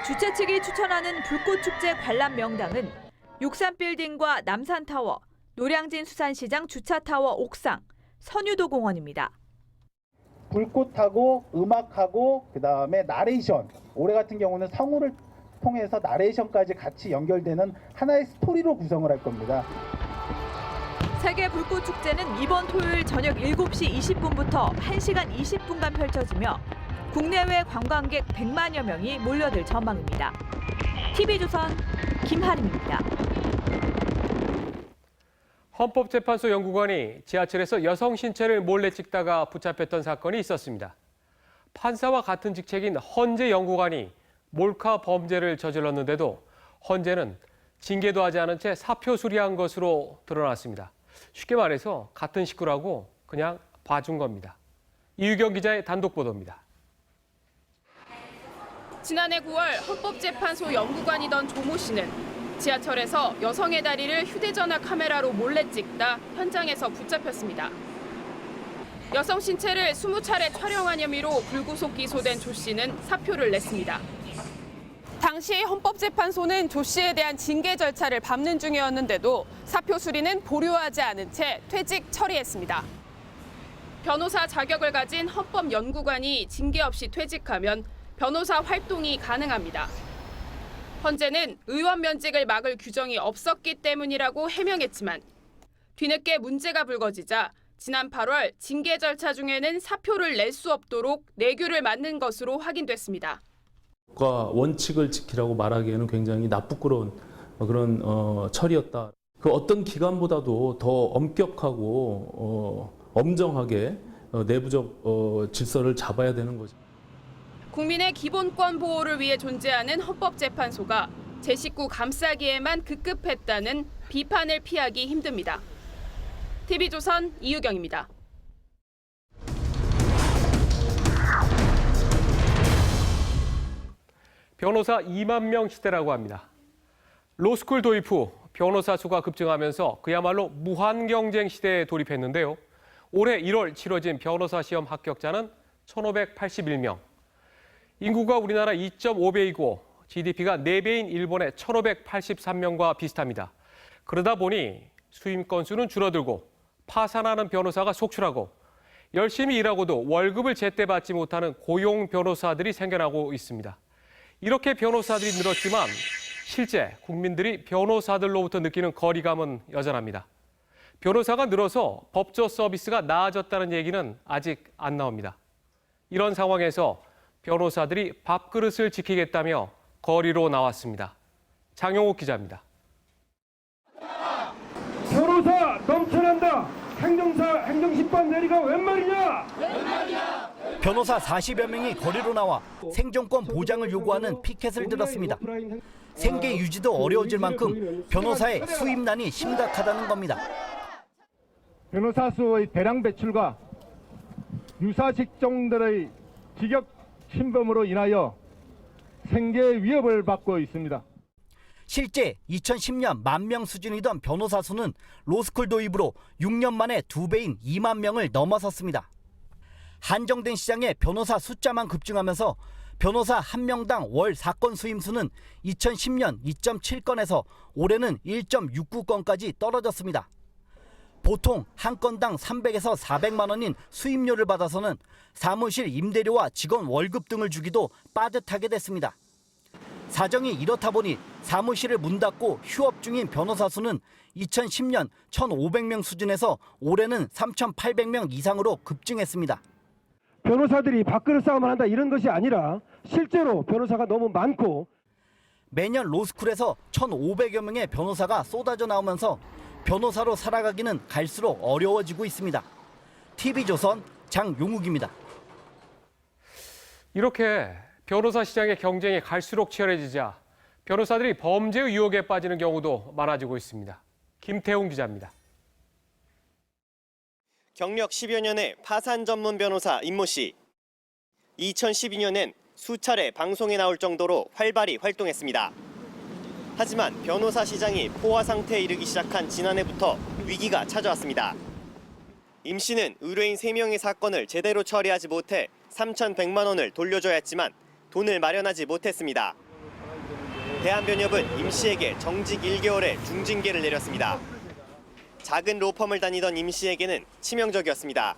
[SPEAKER 10] 주최 측이 추천하는 불꽃축제 관람 명당은 육산빌딩과 남산타워, 노량진 수산시장 주차타워 옥상, 선유도 공원입니다.
[SPEAKER 14] 불꽃하고 음악하고 그다음에 나레이션. 올해 같은 경우는 성우를 통해서 나레이션까지 같이 연결되는 하나의 스토리로 구성을 할 겁니다.
[SPEAKER 10] 세계 불꽃축제는 이번 토요일 저녁 7시 20분부터 1시간 20분간 펼쳐지며 국내외 관광객 100만여 명이 몰려들 전망입니다. TV조선 김하림입니다.
[SPEAKER 2] 헌법재판소 연구관이 지하철에서 여성 신체를 몰래 찍다가 붙잡혔던 사건이 있었습니다. 판사와 같은 직책인 헌재 연구관이 몰카 범죄를 저질렀는데도 헌재는 징계도 하지 않은 채 사표 수리한 것으로 드러났습니다. 쉽게 말해서 같은 식구라고 그냥 봐준 겁니다. 이유경 기자의 단독 보도입니다.
[SPEAKER 1] 지난해 9월 헌법재판소 연구관이던 조모 씨는 지하철에서 여성의 다리를 휴대전화 카메라로 몰래 찍다 현장에서 붙잡혔습니다. 여성 신체를 20차례 촬영한 혐의로 불구속 기소된 조 씨는 사표를 냈습니다. 당시 헌법재판소는 조 씨에 대한 징계 절차를 밟는 중이었는데도 사표 수리는 보류하지 않은 채 퇴직 처리했습니다. 변호사 자격을 가진 헌법연구관이 징계 없이 퇴직하면 변호사 활동이 가능합니다. 헌재는 의원 면직을 막을 규정이 없었기 때문이라고 해명했지만 뒤늦게 문제가 불거지자 지난 8월 징계 절차 중에는 사표를 낼 수 없도록 내규를 만든 것으로 확인됐습니다.
[SPEAKER 15] 국가 원칙을 지키라고 말하기에는 굉장히 나쁘끄러운 그런 처리였다. 그 어떤 기관보다도 더 엄격하고 엄정하게 내부적 질서를 잡아야 되는 거죠.
[SPEAKER 1] 국민의 기본권 보호를 위해 존재하는 헌법재판소가 제 식구 감싸기에만 급급했다는 비판을 피하기 힘듭니다. TV조선 이유경입니다.
[SPEAKER 2] 변호사 2만 명 시대라고 합니다. 로스쿨 도입 후 변호사 수가 급증하면서 그야말로 무한 경쟁 시대에 돌입했는데요. 올해 1월 치러진 변호사 시험 합격자는 1,581명. 인구가 우리나라 2.5배이고 GDP가 4배인 일본의 1,583명과 비슷합니다. 그러다 보니 수임 건수는 줄어들고 파산하는 변호사가 속출하고 열심히 일하고도 월급을 제때 받지 못하는 고용 변호사들이 생겨나고 있습니다. 이렇게 변호사들이 늘었지만 실제 국민들이 변호사들로부터 느끼는 거리감은 여전합니다. 변호사가 늘어서 법조 서비스가 나아졌다는 얘기는 아직 안 나옵니다. 이런 상황에서 변호사들이 밥그릇을 지키겠다며 거리로 나왔습니다. 장용욱 기자입니다.
[SPEAKER 16] 변호사 넘쳐난다. 행정심판 내리가 웬 말이냐?
[SPEAKER 18] 변호사 40여 명이 거리로 나와 생존권 보장을 요구하는 피켓을 들었습니다. 생계 유지도 어려워질 만큼 변호사의 수입난이 심각하다는 겁니다.
[SPEAKER 16] 변호사 수의 대량 배출과 유사 직종들의 직역 침범으로 인하여 생계 위협을 받고 있습니다.
[SPEAKER 18] 실제 2010년 10,000명 수준이던 변호사 수는 로스쿨 도입으로 6년 만에 2배인 2만 명을 넘어섰습니다. 한정된 시장에 변호사 숫자만 급증하면서 변호사 한 명당 월 사건 수임 수는 2010년 2.7건에서 올해는 1.69건까지 떨어졌습니다. 보통 한 건당 300에서 400만 원인 수임료를 받아서는 사무실 임대료와 직원 월급 등을 주기도 빠듯하게 됐습니다. 사정이 이렇다 보니 사무실을 문 닫고 휴업 중인 변호사 수는 2010년 1,500명 수준에서 올해는 3,800명 이상으로 급증했습니다.
[SPEAKER 16] 변호사들이 밥그릇 싸움을 한다 이런 것이 아니라 실제로 변호사가 너무 많고
[SPEAKER 18] 매년 로스쿨에서 1,500여 명의 변호사가 쏟아져 나오면서 변호사로 살아가기는 갈수록 어려워지고 있습니다. TV조선 장용욱입니다.
[SPEAKER 2] 이렇게 변호사 시장의 경쟁이 갈수록 치열해지자 변호사들이 범죄의 유혹에 빠지는 경우도 많아지고 있습니다. 김태웅 기자입니다.
[SPEAKER 4] 경력 10여 년의 파산 전문 변호사 임모 씨. 2012년엔 수차례 방송에 나올 정도로 활발히 활동했습니다. 하지만 변호사 시장이 포화 상태에 이르기 시작한 지난해부터 위기가 찾아왔습니다. 임 씨는 의뢰인 3명의 사건을 제대로 처리하지 못해 3,100만 원을 돌려줘야 했지만 돈을 마련하지 못했습니다. 대한변협은 임 씨에게 정직 1개월의 중징계를 내렸습니다. 작은 로펌을 다니던 임 씨에게는 치명적이었습니다.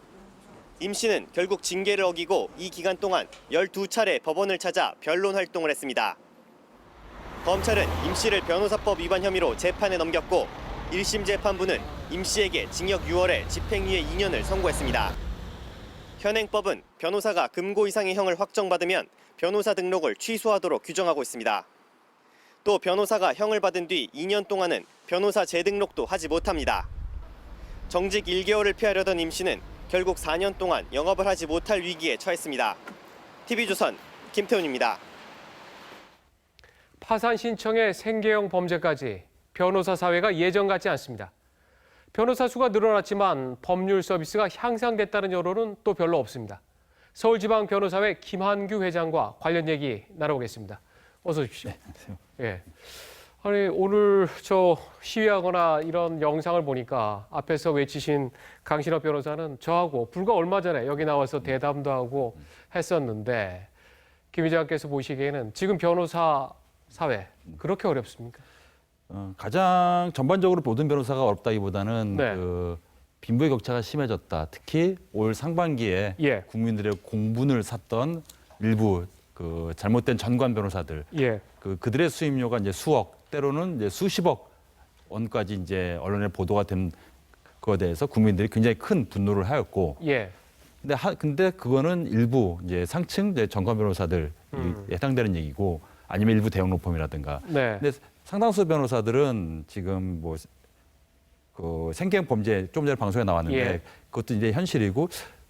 [SPEAKER 4] 임 씨는 결국 징계를 어기고 이 기간 동안 12차례 법원을 찾아 변론 활동을 했습니다. 검찰은 임 씨를 변호사법 위반 혐의로 재판에 넘겼고 1심 재판부는 임 씨에게 징역 6월에 집행유예 2년을 선고했습니다. 현행법은 변호사가 금고 이상의 형을 확정받으면 변호사 등록을 취소하도록 규정하고 있습니다. 또 변호사가 형을 받은 뒤 2년 동안은 변호사 재등록도 하지 못합니다. 정직 1개월을 피하려던 임 씨는 결국 4년 동안 영업을 하지 못할 위기에 처했습니다. TV조선 김태훈입니다.
[SPEAKER 2] 파산 신청의 생계형 범죄까지 변호사 사회가 예전 같지 않습니다. 변호사 수가 늘어났지만 법률 서비스가 향상됐다는 여론은 또 별로 없습니다. 서울지방변호사회 김한규 회장과 관련 얘기 나눠보겠습니다. 어서 오십시오. 네, 안녕하세요. 예. 아니 오늘 저 시위하거나 이런 영상을 보니까 앞에서 외치신 강신업 변호사는 저하고 불과 얼마 전에 여기 나와서 대담도 하고 했었는데 김 회장께서 보시기에는 지금 변호사 사회 그렇게 어렵습니까?
[SPEAKER 6] 가장 전반적으로 모든 변호사가 어렵다기보다는
[SPEAKER 2] 네.
[SPEAKER 6] 그 빈부의 격차가 심해졌다. 특히 올 상반기에
[SPEAKER 2] 예.
[SPEAKER 6] 국민들의 공분을 샀던 일부 그 잘못된 전관 변호사들,
[SPEAKER 2] 예.
[SPEAKER 6] 그들의 수임료가 이제 수억, 때로는 이제 수십억 원까지 이제 언론에 보도가 된 거에 대해서 국민들이 굉장히 큰 분노를 하였고,
[SPEAKER 2] 예.
[SPEAKER 6] 근데 그거는 일부 이제 상층 이제 전관 변호사들 해당되는 얘기고, 아니면 일부 대형 로펌이라든가.
[SPEAKER 2] 네.
[SPEAKER 6] 근데 상당수 변호사들은 지금 뭐 그 생계형 범죄 좀 전에 방송에 나왔는데
[SPEAKER 2] 예.
[SPEAKER 6] 그것도 이제 현실이고.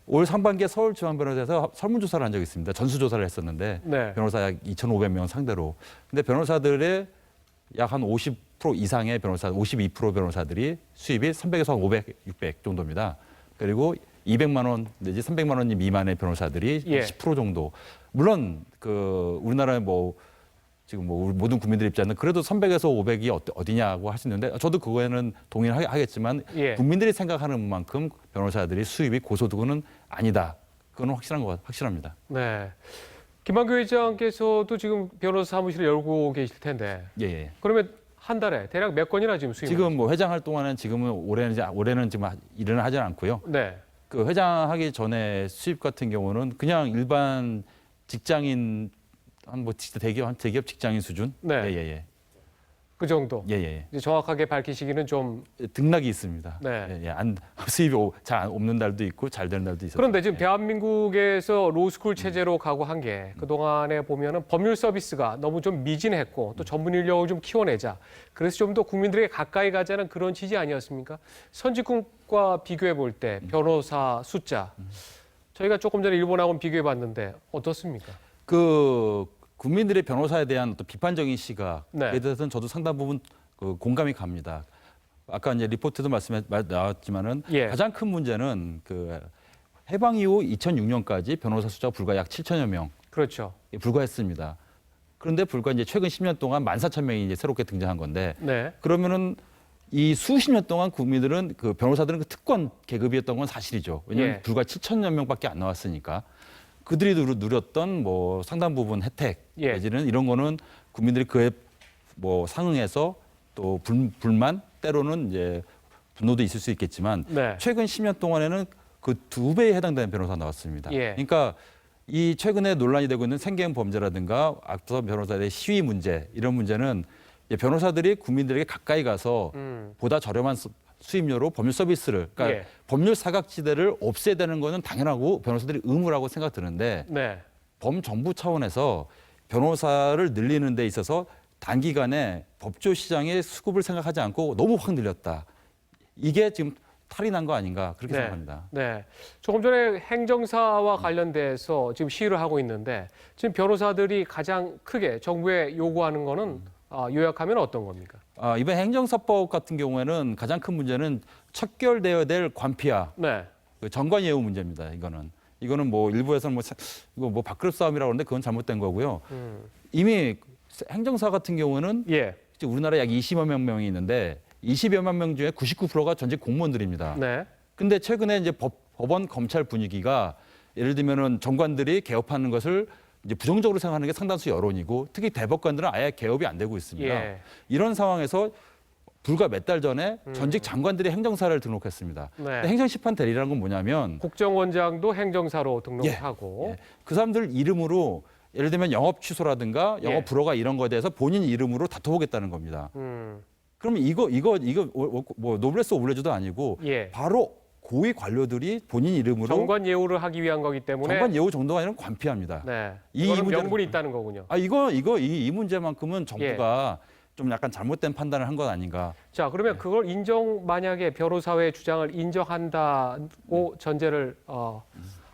[SPEAKER 6] 올 상반기에 서울지방변호사에서 설문조사를 한 적이 있습니다. 전수조사를 했었는데
[SPEAKER 2] 네.
[SPEAKER 6] 변호사 약 2,500명 상대로. 근데 변호사들의 약 한 50% 이상의 변호사, 52% 변호사들이 수입이 300에서 500, 600 정도입니다. 그리고 200만 원 내지 300만 원 미만의 변호사들이
[SPEAKER 2] 예.
[SPEAKER 6] 10% 정도. 물론 그 우리나라의 뭐 지금 뭐 모든 국민들 입장은 그래도 300에서 500이 어디냐고 할 수 있는데 저도 그거에는 동의를 하겠지만
[SPEAKER 2] 예.
[SPEAKER 6] 국민들이 생각하는 만큼 변호사들이 수입이 고소득은 아니다. 그건 확실합니다.
[SPEAKER 2] 네. 김한규 회장께서도 지금 변호사 사무실을 열고 계실 텐데.
[SPEAKER 6] 예.
[SPEAKER 2] 그러면 한 달에 대략 몇 건이나 지금 수입?
[SPEAKER 6] 지금 뭐 회장할 동안은 지금은 올해는 지금 일은 하지 않고요.
[SPEAKER 2] 네.
[SPEAKER 6] 그 회장하기 전에 수입 같은 경우는 그냥 일반 직장인 한 대기업 직장인 수준.
[SPEAKER 2] 네.
[SPEAKER 6] 예.
[SPEAKER 2] 그 정도.
[SPEAKER 6] 예.
[SPEAKER 2] 이제 정확하게 밝히시기는 좀
[SPEAKER 6] 등락이 있습니다.
[SPEAKER 2] 네.
[SPEAKER 6] 예. 수입이 잘 없는 달도 있고 잘 되는 달도 있어요.
[SPEAKER 2] 그런데 지금 대한민국에서 로스쿨 체제로 가고 한 게 그동안에 보면은 법률 서비스가 너무 좀 미진했고 또 전문 인력을 좀 키워내자. 그래서 좀 더 국민들에게 가까이 가자는 그런 취지 아니었습니까? 선진국과 비교해 볼 때 변호사 숫자 저희가 조금 전에 일본하고 비교해 봤는데 어떻습니까?
[SPEAKER 6] 국민들의 변호사에 대한 또 비판적인 시각에
[SPEAKER 2] 네.
[SPEAKER 6] 대해서는 저도 상당 부분 공감이 갑니다. 아까 이제 리포트도 나왔지만은
[SPEAKER 2] 예.
[SPEAKER 6] 가장 큰 문제는 그 해방 이후 2006년까지 변호사 숫자가 불과 약 7천여 명.
[SPEAKER 2] 그렇죠.
[SPEAKER 6] 불과했습니다. 그런데 불과 이제 최근 10년 동안 14,000명이 이제 새롭게 등장한 건데
[SPEAKER 2] 네.
[SPEAKER 6] 그러면은 이 수십 년 동안 국민들은 그 변호사들은 그 특권 계급이었던 건 사실이죠. 왜냐하면
[SPEAKER 2] 예.
[SPEAKER 6] 불과 7천여 명밖에 안 나왔으니까. 그들이 누렸던 뭐 상당 부분 혜택 내지는 이런 거는 국민들이 그에 뭐 상응해서 또 불만 때로는 이제 분노도 있을 수 있겠지만
[SPEAKER 2] 네.
[SPEAKER 6] 최근 10년 동안에는 그 2배에 해당되는 변호사가 나왔습니다.
[SPEAKER 2] 예.
[SPEAKER 6] 그러니까 이 최근에 논란이 되고 있는 생계형 범죄라든가 앞서 변호사들의 시위 문제 이런 문제는 변호사들이 국민들에게 가까이 가서 보다 저렴한 수임료로 법률 서비스를, 그러니까
[SPEAKER 2] 예.
[SPEAKER 6] 법률 사각지대를 없애야 되는 거는 당연하고 변호사들이 의무라고 생각 드는데
[SPEAKER 2] 네.
[SPEAKER 6] 범정부 차원에서 변호사를 늘리는 데 있어서 단기간에 법조 시장의 수급을 생각하지 않고 너무 확 늘렸다. 이게 지금 탈이 난 거 아닌가 그렇게 생각합니다.
[SPEAKER 2] 네. 조금 전에 행정사와 관련돼서 지금 시위를 하고 있는데 지금 변호사들이 가장 크게 정부에 요구하는 거는 요약하면 어떤 겁니까?
[SPEAKER 6] 이번 행정사법 같은 경우에는 가장 큰 문제는 척결되어야 될 관피와 그 정관 예우 문제입니다. 이거는 뭐 일부에서는 이거 뭐 밥그릇 싸움이라고 하는데 그건 잘못된 거고요. 이미 행정사 같은 경우는 우리나라에 약 20여 명이 있는데 20여만 명 중에 99%가 전직 공무원들입니다. 근데 최근에 이제 법원 검찰 분위기가 예를 들면은 정관들이 개업하는 것을 이제 부정적으로 생각하는 게 상당수 여론이고 특히 대법관들은 아예 개업이 안 되고 있습니다. 이런 상황에서 불과 몇 달 전에 전직 장관들이 행정사를 등록했습니다. 행정심판 대리라는 건 뭐냐면
[SPEAKER 2] 국정원장도 행정사로 등록하고
[SPEAKER 6] 그 사람들 이름으로 예를 들면 영업 취소라든가 영업 불허가 이런 거에 대해서 본인 이름으로 다퉈보겠다는 겁니다. 그럼 이거 뭐 노블레스 오블레주도 아니고 바로 고위 관료들이 본인 이름으로
[SPEAKER 2] 정관 예우를 하기 위한 거기 때문에
[SPEAKER 6] 정관 예우 정도가 아니라 관피합니다.
[SPEAKER 2] 이거는 명분이 있다는 거군요.
[SPEAKER 6] 이 문제만큼은 정부가 좀 약간 잘못된 판단을 한 건 아닌가.
[SPEAKER 2] 자, 그러면 그걸 만약에 변호사회의 주장을 인정한다고 전제를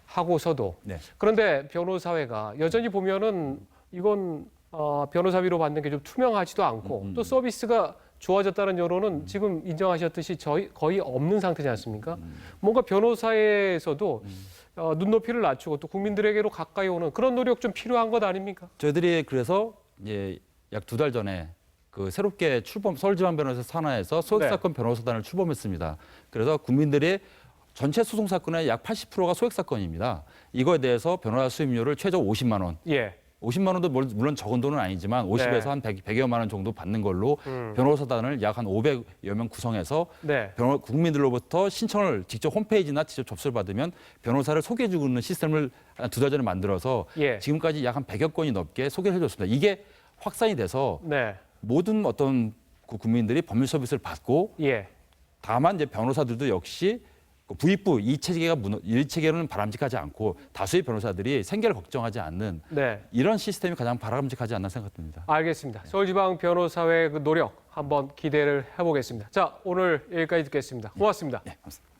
[SPEAKER 2] 하고서도 그런데 변호사회가 여전히 보면은 이건 변호사비로 받는 게 좀 투명하지도 않고 또 서비스가 좋아졌다는 여론은 지금 인정하셨듯이 거의 없는 상태지 않습니까? 뭔가 변호사에서도 눈높이를 낮추고 또 국민들에게로 가까이 오는 그런 노력 좀 필요한 것 아닙니까?
[SPEAKER 6] 저희들이 그래서 약 2달 전에 그 새롭게 서울지방변호사 산하에서 소액사건 변호사단을 출범했습니다. 그래서 국민들의 전체 소송 사건의 약 80%가 소액 사건입니다. 이거에 대해서 변호사 수임료를 최저 50만 원. 50만 원도 물론 적은 돈은 아니지만 50에서 한 100여만 원 정도 받는 걸로 변호사단을 약 한 500여 명 구성해서 국민들로부터 신청을 직접 홈페이지나 직접 접수를 받으면 변호사를 소개해 주는 시스템을 2달 전에 만들어서 지금까지 약 한 100여 건이 넘게 소개를 해줬습니다. 이게 확산이 돼서 모든 어떤 국민들이 법률 서비스를 받고 다만 이제 변호사들도 역시 부익부 이 체계는 바람직하지 않고 다수의 변호사들이 생계를 걱정하지 않는 이런 시스템이 가장 바람직하지 않나 생각됩니다.
[SPEAKER 2] 알겠습니다. 서울지방 변호사회 그 노력 한번 기대를 해보겠습니다. 자, 오늘 여기까지 듣겠습니다. 고맙습니다.
[SPEAKER 6] 네, 감사합니다.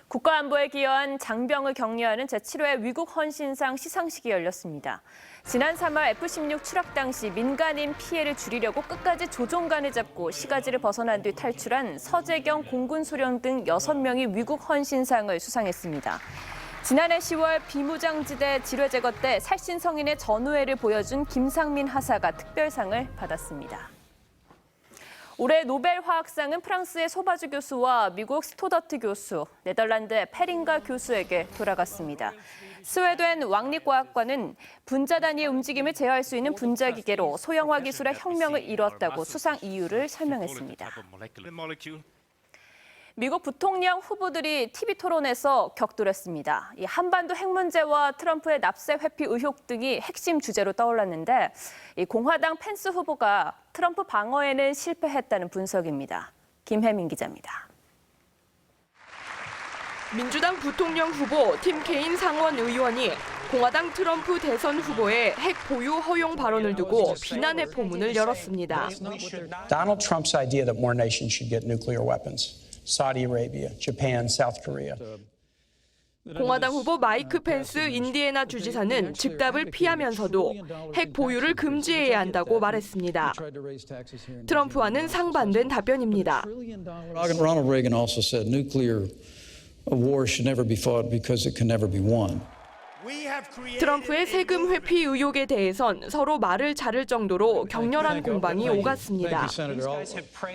[SPEAKER 1] 국가안보에 기여한 장병을 격려하는 제7회 위국 헌신상 시상식이 열렸습니다. 지난 3월 F-16 추락 당시 민간인 피해를 줄이려고 끝까지 조종간을 잡고 시가지를 벗어난 뒤 탈출한 서재경 공군소령 등 6명이 위국 헌신상을 수상했습니다. 지난해 10월 비무장지대 지뢰 제거 때 살신성인의 전우회를 보여준 김상민 하사가 특별상을 받았습니다. 올해 노벨 화학상은 프랑스의 소바주 교수와 미국 스토더트 교수, 네덜란드 페링가 교수에게 돌아갔습니다. 스웨덴 왕립과학관은 분자 단위의 움직임을 제어할 수 있는 분자기계로 소형화 기술의 혁명을 이뤘다고 수상 이유를 설명했습니다. 미국 부통령 후보들이 TV 토론에서 격돌했습니다. 이 한반도 핵 문제와 트럼프의 납세 회피 의혹 등이 핵심 주제로 떠올랐는데 이 공화당 펜스 후보가 트럼프 방어에는 실패했다는 분석입니다. 김혜민 기자입니다.
[SPEAKER 3] 민주당 부통령 후보 팀 케인 상원 의원이 공화당 트럼프 대선 후보의 핵 보유 허용 발언을 두고 비난의 포문을 열었습니다.
[SPEAKER 8] Donald Trump's idea that more nations should get nuclear weapons. Saudi Arabia, Japan, South Korea.
[SPEAKER 3] 공화당 후보 마이크 펜스 인디애나 주지사는 즉답을 피하면서도 핵 보유를 금지해야 한다고 말했습니다. 트럼프와는 상반된 답변입니다.
[SPEAKER 8] Ronald Reagan also said nuclear war should never be fought because it can never be won.
[SPEAKER 3] 트럼프의 세금 회피 의혹에 대해선 서로 말을 자를 정도로 격렬한 공방이 오갔습니다.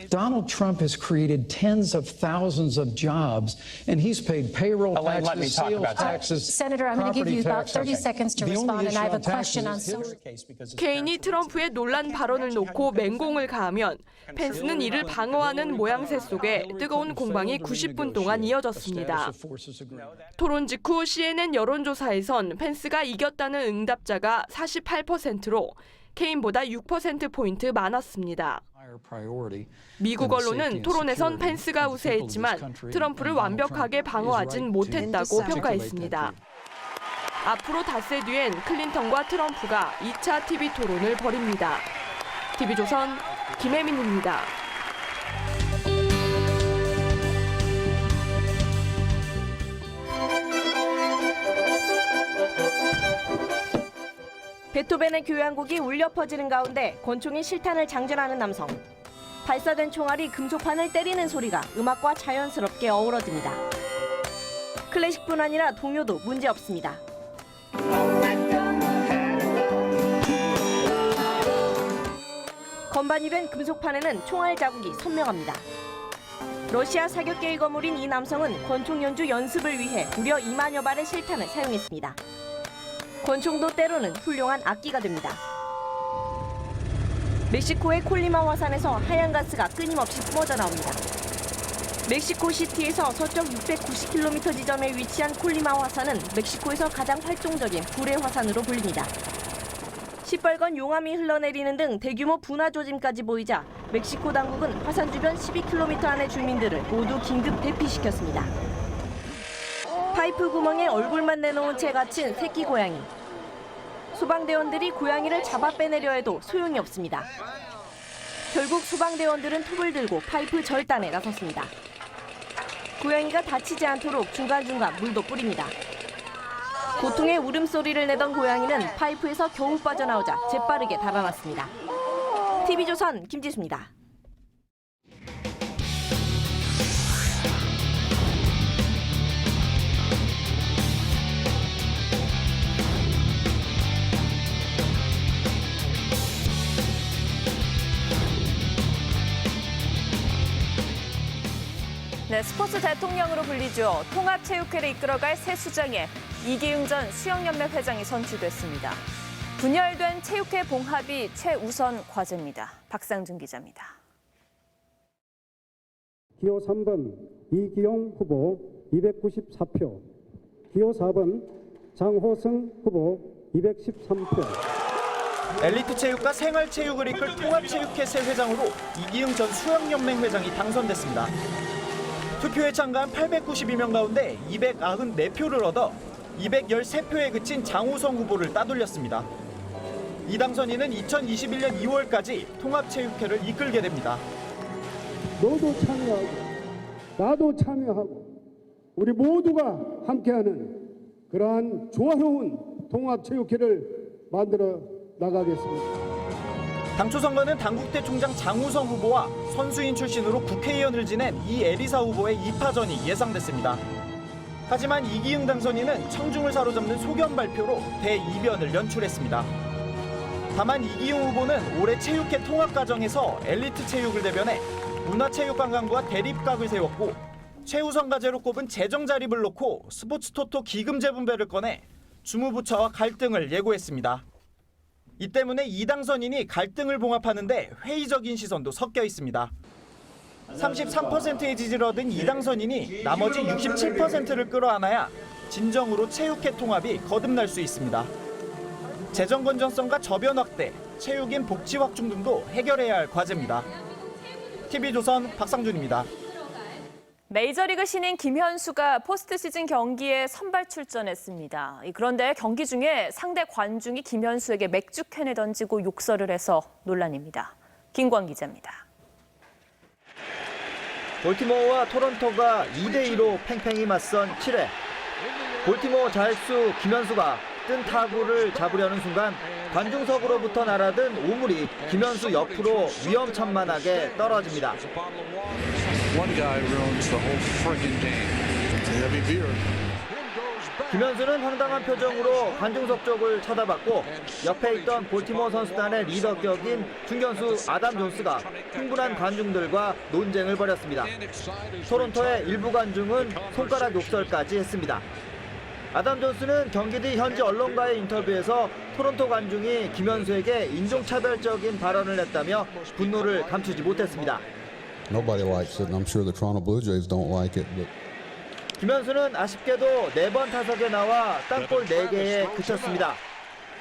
[SPEAKER 8] Donald Trump has created tens of thousands of jobs, and he's paid payroll taxes, sales taxes,
[SPEAKER 13] Senator, I'm going to give you about 30 seconds to
[SPEAKER 8] The only
[SPEAKER 13] respond, and I have a
[SPEAKER 8] issue on
[SPEAKER 13] question on
[SPEAKER 8] taxes is
[SPEAKER 13] social.
[SPEAKER 3] 개인이 트럼프의 논란 발언을 놓고 맹공을 가하면 펜스는 이를 방어하는 모양새 속에 뜨거운 공방이 90분 동안 이어졌습니다. 토론 직후 CNN 여론조사에선 펜스가 이겼다는 응답자가 48%로 케인보다 6%포인트 많았습니다. 미국 언론은 토론에선 펜스가 우세했지만 트럼프를 완벽하게 방어하진 못했다고 평가했습니다. 앞으로 닷새 뒤엔 클린턴과 트럼프가 2차 TV 토론을 벌입니다. TV조선 김혜민입니다.
[SPEAKER 17] 베토벤의 교향곡이 울려 퍼지는 가운데 권총이 실탄을 장전하는 남성. 발사된 총알이 금속판을 때리는 소리가 음악과 자연스럽게 어우러집니다. 클래식뿐 아니라 동요도 문제없습니다. 건반이 된 금속판에는 총알 자국이 선명합니다. 러시아 사격계의 거물인 이 남성은 권총 연주 연습을 위해 무려 2만여 발의 실탄을 사용했습니다. 권총도 때로는 훌륭한 악기가 됩니다. 멕시코의 콜리마 화산에서 하얀 가스가 끊임없이 뿜어져 나옵니다. 멕시코 시티에서 서쪽 690km 지점에 위치한 콜리마 화산은 멕시코에서 가장 활동적인 불의 화산으로 불립니다. 시뻘건 용암이 흘러내리는 등 대규모 분화 조짐까지 보이자 멕시코 당국은 화산 주변 12km 안의 주민들을 모두 긴급 대피시켰습니다. 파이프 구멍에 얼굴만 내놓은 채 갇힌 새끼 고양이. 소방대원들이 고양이를 잡아 빼내려 해도 소용이 없습니다. 결국 소방대원들은 톱을 들고 파이프 절단에 나섰습니다. 고양이가 다치지 않도록 중간중간 물도 뿌립니다. 고통의 울음소리를 내던 고양이는 파이프에서 겨우 빠져나오자 재빠르게 달아났습니다. TV조선 김지수입니다.
[SPEAKER 1] 네, 스포츠 대통령으로 불리죠. 통합체육회를 이끌어갈 새 수장에 이기흥 전 수영연맹 회장이 선출됐습니다. 분열된 체육회 봉합이 최우선 과제입니다. 박상준 기자입니다.
[SPEAKER 19] 기호 3번 이기용 후보 294표, 기호 4번 장호성 후보 213표.
[SPEAKER 27] 엘리트 체육과 생활체육을 이끌 통합체육회 새 회장으로 이기흥 전 수영연맹 회장이 당선됐습니다. 투표에 참가한 892명 가운데 294표를 얻어 213표에 그친 장호성 후보를 따돌렸습니다. 이 당선인은 2021년 2월까지 통합체육회를 이끌게 됩니다.
[SPEAKER 19] 너도 참여하고 나도 참여하고 우리 모두가 함께하는 그러한 조화로운 통합체육회를 만들어 나가겠습니다.
[SPEAKER 27] 당초 선거는 당국대 총장 장우성 후보와 선수인 출신으로 국회의원을 지낸 이에리사 후보의 2파전이 예상됐습니다. 하지만 이기흥 당선인은 청중을 사로잡는 소견 발표로 대이변을 연출했습니다. 다만 이기흥 후보는 올해 체육회 통합 과정에서 엘리트 체육을 대변해 문화체육관광부와 대립각을 세웠고 최우선 과제로 꼽은 재정 자립을 놓고 스포츠 토토 기금 재분배를 꺼내 주무부처와 갈등을 예고했습니다. 이 때문에 이 당선인이 갈등을 봉합하는데 회의적인 시선도 섞여 있습니다. 33%의 지지를 얻은 이 당선인이 나머지 67%를 끌어안아야 진정으로 체육회 통합이 거듭날 수 있습니다. 재정 건전성과 저변 확대, 체육인 복지 확충 등도 해결해야 할 과제입니다. TV조선 박상준입니다.
[SPEAKER 1] 메이저리그 신인 김현수가 포스트 시즌 경기에 선발 출전했습니다. 그런데 경기 중에 상대 관중이 김현수에게 맥주캔을 던지고 욕설을 해서 논란입니다. 김광 기자입니다.
[SPEAKER 20] 볼티모어와 토론토가 2대2로 팽팽히 맞선 7회. 볼티모어 자익수 김현수가 뜬 타구를 잡으려는 순간 관중석으로부터 날아든 오물이 김현수 옆으로 위험천만하게 떨어집니다.
[SPEAKER 21] One guy ruins the whole friggin' game. Heavy beer.
[SPEAKER 20] 김현수는 황당한 표정으로 관중석 쪽을 쳐다봤고 옆에 있던 볼티모어 선수단의 리더격인 중견수 아담 존스가 흥분한 관중들과 논쟁을 벌였습니다. 토론토의 일부 관중은 손가락 욕설까지 했습니다. 아담 존스는 경기 뒤 현지 언론과의 인터뷰에서 토론토 관중이 김현수에게 인종차별적인 발언을 했다며 분노를 감추지 못했습니다.
[SPEAKER 5] Nobody likes it, and I'm sure the Toronto Blue Jays don't like it. But...
[SPEAKER 20] 김현수는 아쉽게도 4번 타석에 나와 땅볼 4개에 그쳤습니다.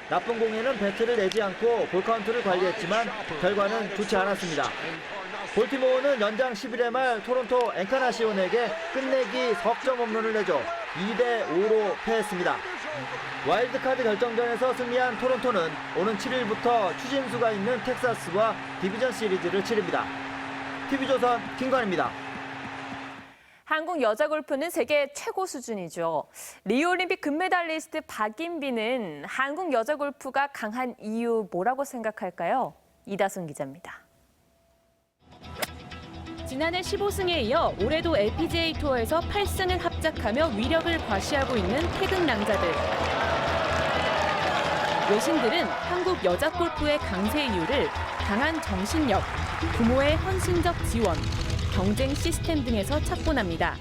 [SPEAKER 20] 나쁜 공에는 배트를 내지 않고 볼카운트를 관리했지만 결과는 좋지 않았습니다. 볼티모어는 연장 11회 말 토론토 엔카나시온에게 끝내기 석점 홈런을 내줘 2대5로 패했습니다. 와일드카드 결정전에서 승리한 토론토는 오는 7일부터 추진수가 있는 텍사스와 디비전 시리즈를 치릅니다. TV조선 김관입니다.
[SPEAKER 1] 한국 여자 골프는 세계 최고 수준이죠. 리우올림픽 금메달리스트 박인비는 한국 여자 골프가 강한 이유 뭐라고 생각할까요? 이다순 기자입니다. 지난해 15승에 이어 올해도 LPGA 투어에서 8승을 합작하며 위력을 과시하고 있는 태극 낭자들. 외신들은 한국 여자 골프의 강세 이유를 강한 정신력, 부모의 헌신적 지원, 경쟁 시스템 등에서 찾곤 합니다.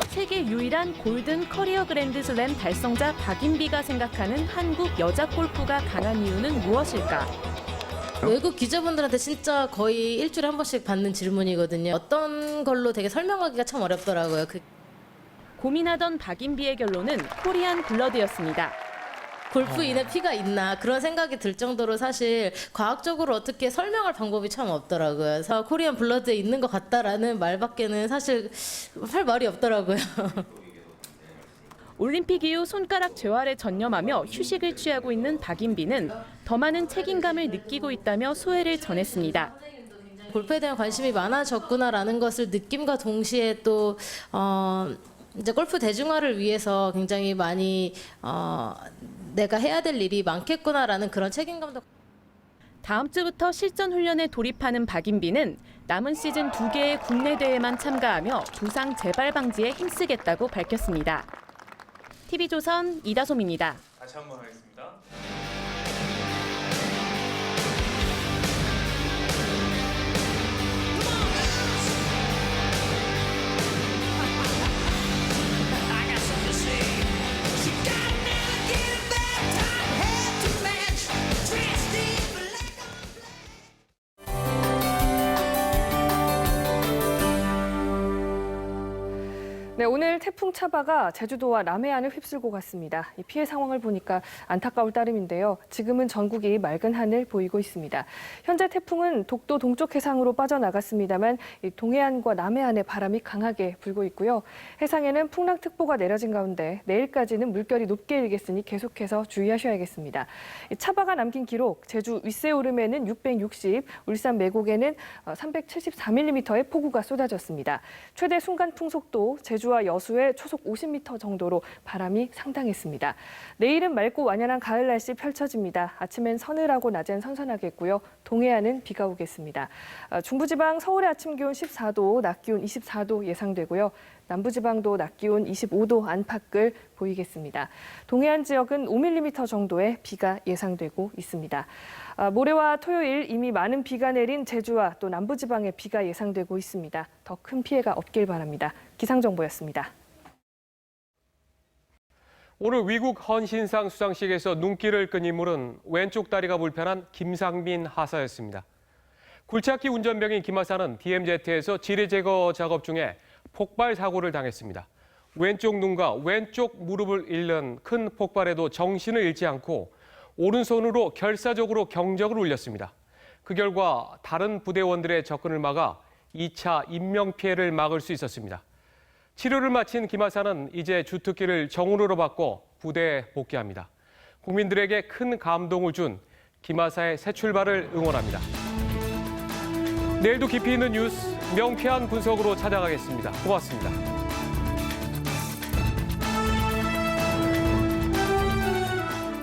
[SPEAKER 1] 세계 유일한 골든 커리어 그랜드슬램 달성자 박인비가 생각하는 한국 여자 골프가 강한 이유는 무엇일까?
[SPEAKER 21] 외국 기자분들한테 진짜 거의 일주일에 한 번씩 받는 질문이거든요. 어떤 걸로 되게 설명하기가 참 어렵더라고요.
[SPEAKER 1] 고민하던 박인비의 결론은 코리안 블러드였습니다.
[SPEAKER 21] 골프인의 피가 있나 그런 생각이 들 정도로 사실 과학적으로 어떻게 설명할 방법이 참 없더라고요. 그래서 코리안 블러드에 있는 것 같다라는 말밖에는 사실 할 말이 없더라고요.
[SPEAKER 1] 올림픽 이후 손가락 재활에 전념하며 휴식을 취하고 있는 박인비는 더 많은 책임감을 느끼고 있다며 소회를 전했습니다.
[SPEAKER 21] 골프에 대한 관심이 많아졌구나라는 것을 느낌과 동시에 또 이제 골프 대중화를 위해서 굉장히 많이 내가 해야 될 일이 많겠구나라는 그런 책임감도.
[SPEAKER 1] 다음 주부터 실전 훈련에 돌입하는 박인비는 남은 시즌 2개의 국내 대회만 참가하며 부상 재발 방지에 힘쓰겠다고 밝혔습니다. TV조선 이다솜입니다.
[SPEAKER 27] 다시 한번 하겠습니다.
[SPEAKER 22] 네, 오늘 태풍 차바가 제주도와 남해안을 휩쓸고 갔습니다. 이 피해 상황을 보니까 안타까울 따름인데요. 지금은 전국이 맑은 하늘 보이고 있습니다. 현재 태풍은 독도 동쪽 해상으로 빠져나갔습니다만 동해안과 남해안에 바람이 강하게 불고 있고요. 해상에는 풍랑특보가 내려진 가운데 내일까지는 물결이 높게 일겠으니 계속해서 주의하셔야겠습니다. 차바가 남긴 기록, 제주 윗세오름에는 660, 울산 매곡에는 374mm의 폭우가 쏟아졌습니다. 최대 순간 풍속도 제주와 여수에 초속 50m 정도로 바람이 상당했습니다. 내일은 맑고 완연한 가을 날씨 펼쳐집니다. 아침엔 서늘하고 낮엔 선선하겠고요. 동해안은 비가 오겠습니다. 중부지방 서울의 아침 기온 14도, 낮 기온 24도 예상되고요. 남부지방도 낮 기온 25도 안팎을 보이겠습니다. 동해안 지역은 5mm 정도의 비가 예상되고 있습니다. 모레와 토요일 이미 많은 비가 내린 제주와 또 남부지방에 비가 예상되고 있습니다. 더 큰 피해가 없길 바랍니다. 기상정보였습니다.
[SPEAKER 2] 오늘 위국 헌신상 수상식에서 눈길을 끈 인물은 왼쪽 다리가 불편한 김상민 하사였습니다. 굴착기 운전병인 김 하사는 DMZ에서 지뢰 제거 작업 중에 폭발 사고를 당했습니다. 왼쪽 눈과 왼쪽 무릎을 잃는 큰 폭발에도 정신을 잃지 않고 오른손으로 결사적으로 경적을 울렸습니다. 그 결과 다른 부대원들의 접근을 막아 2차 인명피해를 막을 수 있었습니다. 치료를 마친 김 하사는 이제 주특기를 정훈으로 바꿔 부대에 복귀합니다. 국민들에게 큰 감동을 준 김 하사의 새 출발을 응원합니다. 내일도 깊이 있는 뉴스, 명쾌한 분석으로 찾아가겠습니다. 고맙습니다.